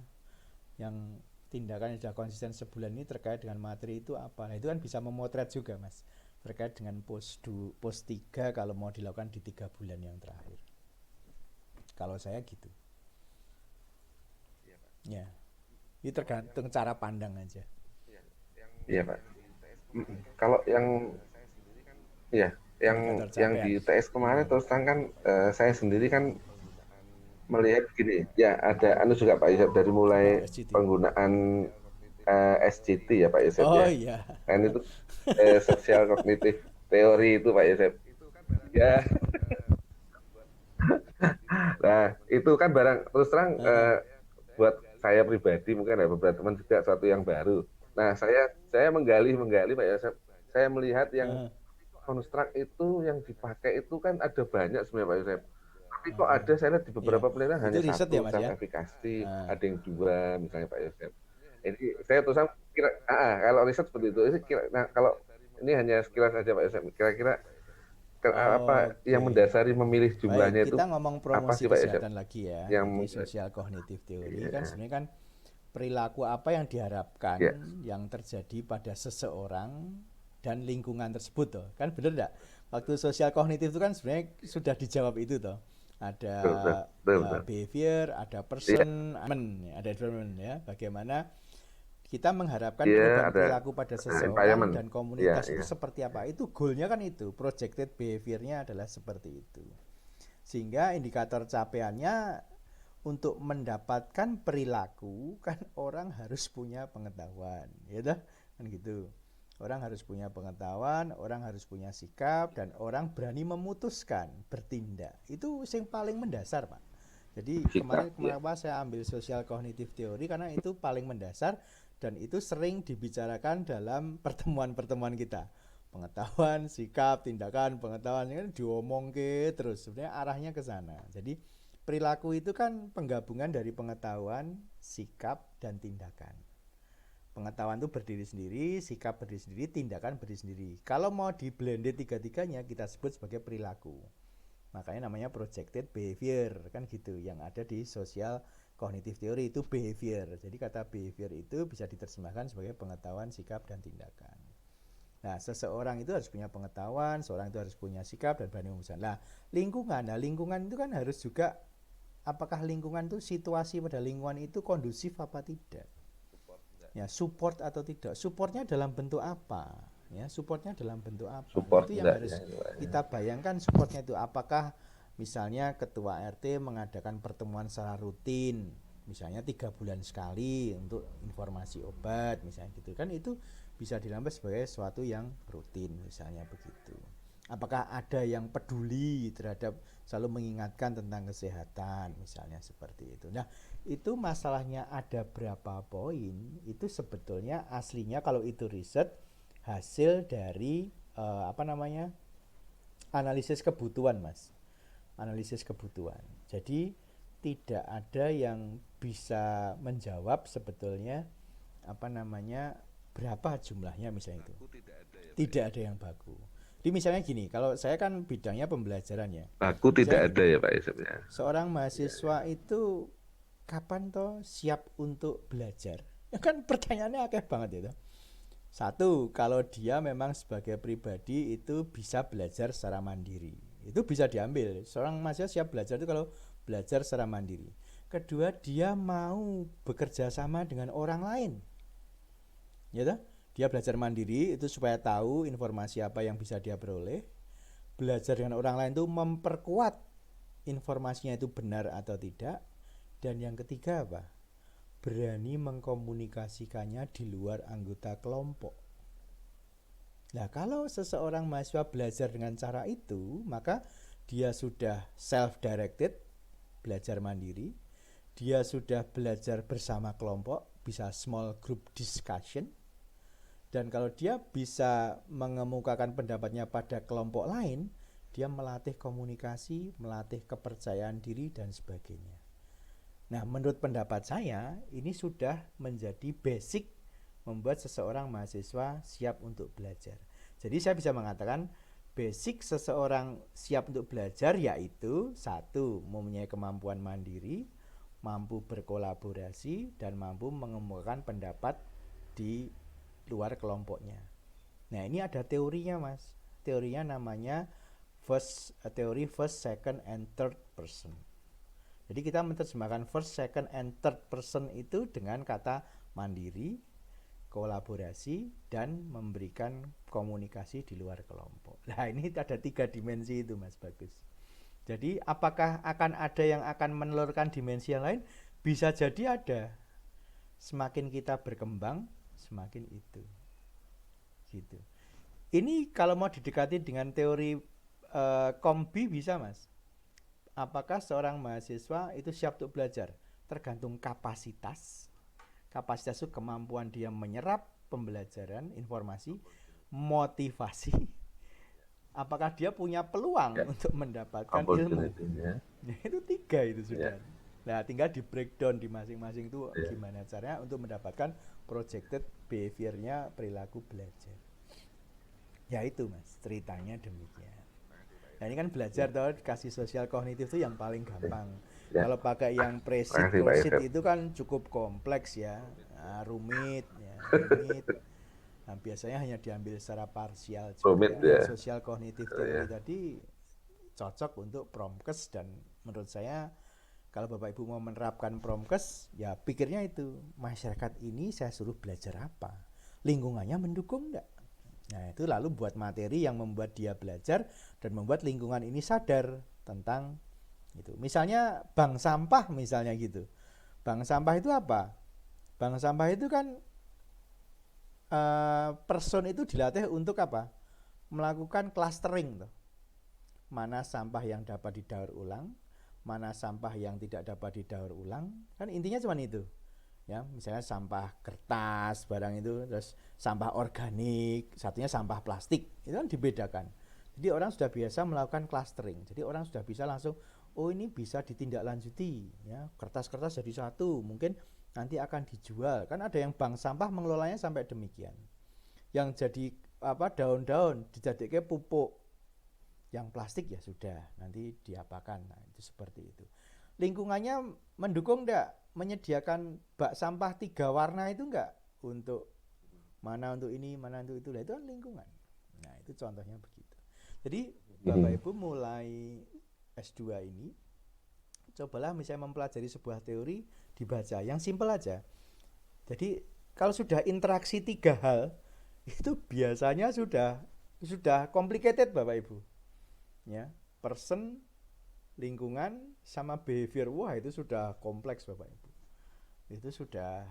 Yang tindakan yang sudah konsisten sebulan ini terkait dengan materi itu apa? Nah, itu kan bisa memotret juga Mas terkait dengan pos 3 kalau mau dilakukan di 3 bulan yang terakhir. Kalau saya gitu. Ya, itu tergantung cara pandang aja. Iya Pak. Kalau yang di TS kemarin terus terang kan saya sendiri kan melihat gini, ya ada juga Pak Yosef dari mulai penggunaan SCT ya Pak Yosef Iya. Kan itu sosial kognitif teori itu Pak Yosef. Ya. Nah, itu kan barang terus terang buat saya pribadi mungkin ada beberapa teman juga suatu yang baru. Nah, saya menggali Pak Yosef. Saya melihat yang konstruk itu yang dipakai itu kan ada banyak sebenarnya Pak Yosef. Tapi kok ada saya lihat di beberapa penelitian hanya satu ya, Mas, ya? efikasi, ada yang 2 misalnya Pak Yosef. Ini saya terus kira kalau riset seperti itu, nah kalau ini hanya sekilas saja Pak Yosef, kira-kira apa yang mendasari memilih jumlahnya itu kita ngomong promosi apa sih, kesehatan lagi ya, yang sosial kognitif teori kan sebenarnya kan perilaku apa yang diharapkan yang terjadi pada seseorang dan lingkungan tersebut toh, kan bener enggak? Waktu sosial kognitif itu kan sebenarnya sudah dijawab itu toh. Ada behavior, ada person, ada environment ya. Bagaimana kita mengharapkan perubahan perilaku pada seseorang dan komunitas itu seperti apa? Itu goalnya kan itu, projected behaviornya adalah seperti itu. Sehingga indikator capaiannya untuk mendapatkan perilaku kan orang harus punya pengetahuan, ya dah kan gitu. Orang harus punya pengetahuan, orang harus punya sikap, dan orang berani memutuskan, bertindak. Itu yang paling mendasar, Pak. Jadi kenapa saya ambil sosial kognitif teori, karena itu paling mendasar, dan itu sering dibicarakan dalam pertemuan-pertemuan kita. Pengetahuan, sikap, tindakan, pengetahuan, ini kan diomong terus. Sebenarnya arahnya ke sana. Jadi perilaku itu kan penggabungan dari pengetahuan, sikap, dan tindakan. Pengetahuan itu berdiri sendiri, sikap berdiri sendiri, tindakan berdiri sendiri. Kalau mau di blended tiga-tiganya kita sebut sebagai perilaku. Makanya namanya projected behavior kan gitu. Yang ada di social cognitive theory itu behavior. Jadi kata behavior itu bisa diterjemahkan sebagai pengetahuan, sikap, dan tindakan. Nah, seseorang itu harus punya pengetahuan, seorang itu harus punya sikap dan berani memutuskan. Nah, lingkungan itu kan harus juga, apakah lingkungan itu, situasi pada lingkungan itu kondusif apa tidak? Ya, support atau tidak? Supportnya dalam bentuk apa? Ya, supportnya dalam bentuk apa? Support itu yang harus kita bayangkan. Supportnya itu apakah misalnya ketua RT mengadakan pertemuan secara rutin, misalnya 3 bulan sekali untuk informasi obat, misalnya gitu kan, itu bisa dilambah sebagai sesuatu yang rutin, misalnya begitu. Apakah ada yang peduli terhadap selalu mengingatkan tentang kesehatan, misalnya seperti itu. Nah, itu masalahnya ada berapa poin, itu sebetulnya aslinya kalau itu riset hasil dari analisis kebutuhan, Mas. Analisis kebutuhan. Jadi tidak ada yang bisa menjawab sebetulnya berapa jumlahnya misalnya itu. Tidak ada yang baku. Jadi misalnya gini, kalau saya kan bidangnya pembelajaran ya. Baku tidak ada ya Pak Yusuf ya. Seorang mahasiswa itu kapan toh siap untuk belajar? Ya kan pertanyaannya akeh banget itu. Satu, kalau dia memang sebagai pribadi itu bisa belajar secara mandiri. Itu bisa diambil. Seorang mahasiswa siap belajar itu kalau belajar secara mandiri. Kedua, dia mau bekerja sama dengan orang lain. Ya toh? Dia belajar mandiri itu supaya tahu informasi apa yang bisa dia peroleh. Belajar dengan orang lain itu memperkuat informasinya itu benar atau tidak. Dan yang ketiga apa? Berani mengkomunikasikannya di luar anggota kelompok. Nah, kalau seseorang mahasiswa belajar dengan cara itu, maka dia sudah self-directed, belajar mandiri. Dia sudah belajar bersama kelompok, bisa small group discussion. Dan kalau dia bisa mengemukakan pendapatnya pada kelompok lain, dia melatih komunikasi, melatih kepercayaan diri, dan sebagainya. Nah, menurut pendapat saya, ini sudah menjadi basic membuat seseorang mahasiswa siap untuk belajar. Jadi saya bisa mengatakan basic seseorang siap untuk belajar yaitu 1, mempunyai kemampuan mandiri, mampu berkolaborasi, dan mampu mengemukakan pendapat di luar kelompoknya. Nah, ini ada teorinya, Mas. Teorinya namanya teori first, second, and third person. Jadi kita menerjemahkan first, second, and third person itu dengan kata mandiri, kolaborasi, dan memberikan komunikasi di luar kelompok. Nah, ini ada 3 dimensi itu, Mas Bagus. Jadi apakah akan ada yang akan menelurkan dimensi yang lain? Bisa jadi ada. Semakin kita berkembang, semakin itu gitu. Ini kalau mau didekati dengan teori Kombi bisa, Mas. Apakah seorang mahasiswa itu siap untuk belajar? Tergantung kapasitas. Kapasitas itu kemampuan dia menyerap pembelajaran, informasi, motivasi. Apakah dia punya peluang untuk mendapatkan ilmu? Itu 3 itu sudah. Nah, tinggal di breakdown di masing-masing itu gimana caranya untuk mendapatkan projected behaviornya perilaku belajar. Ya itu, Mas, ceritanya demikian. Nah, ini kan belajar toh, kasih sosial kognitif itu yang paling gampang. Kalau pakai yang presit itu kan cukup kompleks ya, rumit. Nah, biasanya hanya diambil secara parsial juga. Sosial kognitif teori tadi cocok untuk Promkes, dan menurut saya kalau Bapak Ibu mau menerapkan Promkes, ya pikirnya itu, masyarakat ini saya suruh belajar apa? Lingkungannya mendukung enggak? Nah, itu lalu buat materi yang membuat dia belajar dan membuat lingkungan ini sadar tentang itu. Misalnya bank sampah misalnya gitu. Bank sampah itu apa? Bank sampah itu kan person itu dilatih untuk apa? Melakukan clustering tuh. Mana sampah yang dapat didaur ulang, mana sampah yang tidak dapat didaur ulang, kan intinya cuma itu ya. Misalnya sampah kertas barang itu, terus sampah organik, satunya sampah plastik, itu kan dibedakan. Jadi orang sudah biasa melakukan clustering, jadi orang sudah bisa langsung, oh ini bisa ditindaklanjuti ya, kertas-kertas jadi satu, mungkin nanti akan dijual. Kan ada yang bank sampah mengelolanya sampai demikian. Yang jadi daun-daun dijadikan pupuk. Yang plastik ya sudah, nanti diapakan. Nah, itu seperti itu. Lingkungannya mendukung enggak? Menyediakan bak sampah 3 warna itu enggak? Untuk mana untuk ini, mana untuk itu. Nah, itu kan lingkungan. Nah, itu contohnya begitu. Jadi Bapak Ibu mulai S2 ini cobalah misalnya mempelajari sebuah teori, dibaca yang simpel aja. Jadi kalau sudah interaksi 3 hal itu biasanya sudah complicated Bapak Ibu. Ya, person, lingkungan sama behavior. Wah, itu sudah kompleks Bapak Ibu. Itu sudah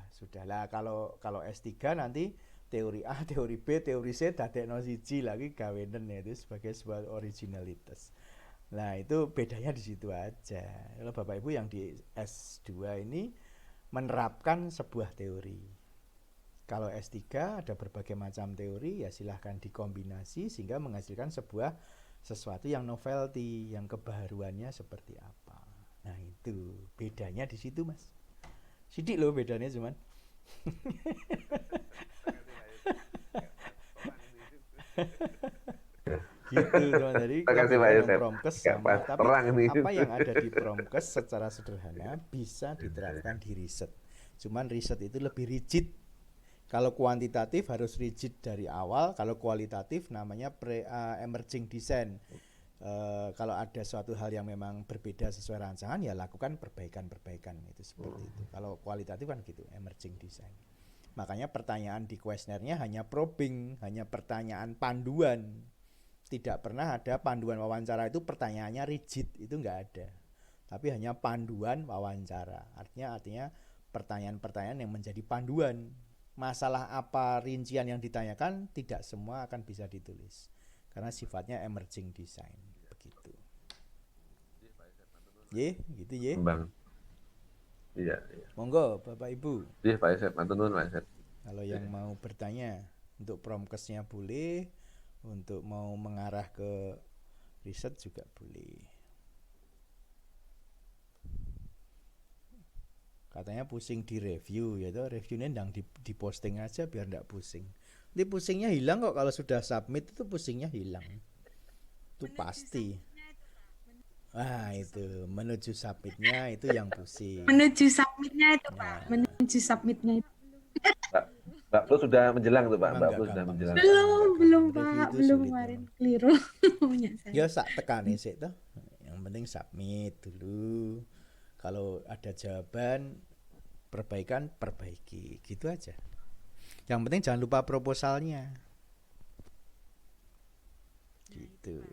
lah. Kalau S3 nanti teori A, teori B, teori C dadekno siji lagi gawenen itu sebagai sebuah originalitas. Nah, itu bedanya di situ aja. Kalau Bapak Ibu yang di S2 ini menerapkan sebuah teori. Kalau S3 ada berbagai macam teori, ya silahkan dikombinasi sehingga menghasilkan sesuatu yang novelty, yang kebaharuannya seperti apa. Nah, itu bedanya di situ, Mas. Sidik loh bedanya cuman. Gitu teman. Jadi Promkes sama tapi apa yang ada di Promkes secara sederhana bisa diterapkan di riset. Cuman riset itu lebih rigid. Kalau kuantitatif harus rigid dari awal, kalau kualitatif namanya emerging design. Kalau ada suatu hal yang memang berbeda sesuai rancangan, ya lakukan perbaikan itu seperti itu. Kalau kualitatif kan gitu, emerging design. Makanya pertanyaan di kuesionernya hanya probing, hanya pertanyaan panduan. Tidak pernah ada panduan wawancara itu pertanyaannya rigid, itu enggak ada. Tapi hanya panduan wawancara. Artinya pertanyaan-pertanyaan yang menjadi panduan. Masalah apa rincian yang ditanyakan tidak semua akan bisa ditulis karena sifatnya emerging design begitu. Gitu Bang. Iya. Monggo Bapak Ibu. Pak Yosep, matur nuwun Pak Yosep. Kalau yang mau bertanya untuk promkesnya boleh, untuk mau mengarah ke riset juga boleh. Katanya pusing di review, ya toh reviewnya ndang di posting aja biar ndak pusing. Nanti pusingnya hilang kok kalau sudah submit itu pusingnya hilang. Itu pasti. Itu menuju submitnya itu yang pusing. Menuju submitnya itu Pak. Menuju submitnya itu. Mbak Plu sudah menjelang tuh Pak. Mbak Plu sudah menjelang. Belum Pak, belum kemarin keliru punya saya. Ya sak tekane sik toh. Yang penting submit dulu. Kalau ada jawaban perbaikan, perbaiki, gitu aja. Yang penting jangan lupa proposalnya. Gitu.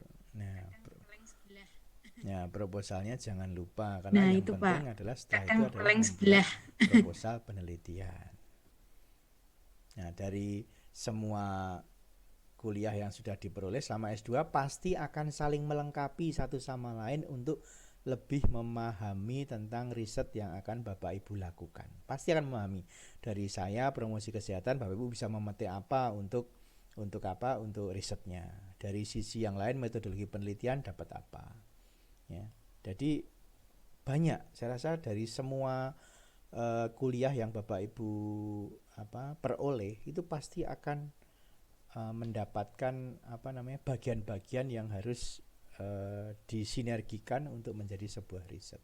Nah, proposalnya jangan lupa karena yang penting adalah setelah itu adalah proposal penelitian. Nah, dari semua kuliah yang sudah diperoleh selama S2 pasti akan saling melengkapi satu sama lain untuk lebih memahami tentang riset yang akan Bapak Ibu lakukan. Pasti akan memahami. Dari saya promosi kesehatan, Bapak Ibu bisa memetik apa untuk risetnya. Dari sisi yang lain metodologi penelitian dapat apa. Ya. Jadi banyak. Saya rasa dari semua kuliah yang Bapak Ibu peroleh itu pasti akan mendapatkan bagian-bagian yang harus disinergikan untuk menjadi sebuah riset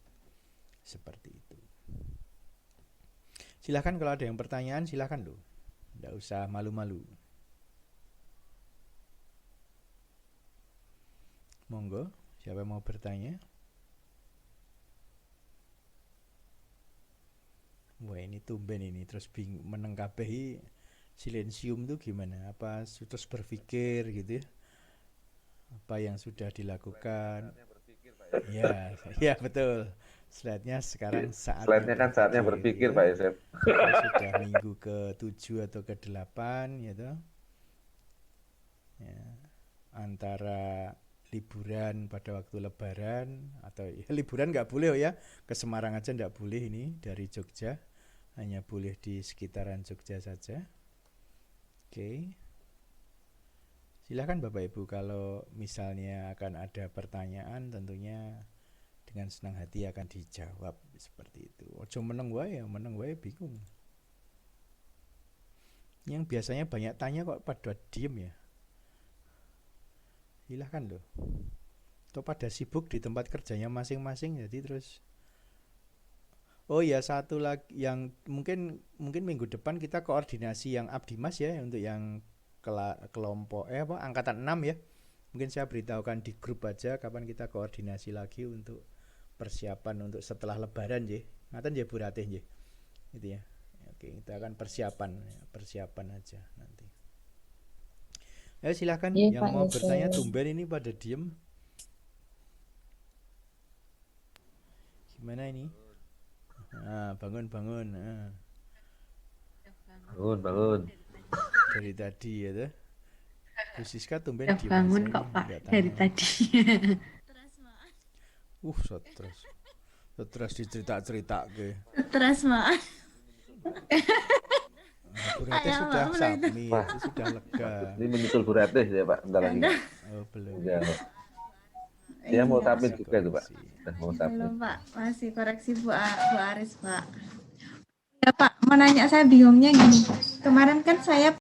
seperti itu. Silakan kalau ada yang pertanyaan silakan loh, nggak usah malu-malu. Monggo, siapa yang mau bertanya? Wah ini tumben ini terus bingung meneng kabeh silensium tuh gimana? Apa terus berpikir gitu ya? Apa yang sudah dilakukan? Ya betul. Slide-nya sekarang Slide-nya kan saatnya berpikir Pak Yosep. Sudah minggu ke-7 atau ke-8 gitu. Ya, antara liburan pada waktu lebaran atau ya, liburan nggak boleh ya, ke Semarang aja nggak boleh ini dari Jogja, hanya boleh di sekitaran Jogja saja. Oke. Silakan Bapak Ibu kalau misalnya akan ada pertanyaan tentunya dengan senang hati akan dijawab seperti itu. Ojo meneng wae bingung. Yang biasanya banyak tanya kok pada diem ya. Silahkan loh. Atau pada sibuk di tempat kerjanya masing-masing, jadi terus. Oh ya, satu lagi yang mungkin minggu depan kita koordinasi yang Abdimas ya, untuk yang kelompok angkatan 6 ya. Mungkin saya beritahukan di grup aja kapan kita koordinasi lagi untuk persiapan untuk setelah lebaran ya. Ngaten ya Bu Ratih ya. Gitu ya. Oke, kita akan persiapan aja nanti. Ayo silakan yang mau bertanya, tumben ini pada diem. Gimana ini? Bangun. Bangun. Dari tadi ya tuh. Bu Siska tumben diem bangun kok Pak dari tadi. Stres dicerita ke. Stres Mak. Bu Ratih sudah submit, sudah lega. Ini menyusul Bu Ratih ya Pak, bentar lagi. Oh belum. Ya, dia mau submit juga itu Pak. Mau submit. Belum Pak, masih koreksi Bu Aris Pak. Ya Pak, mau nanya, saya bingungnya gini. Kemarin kan saya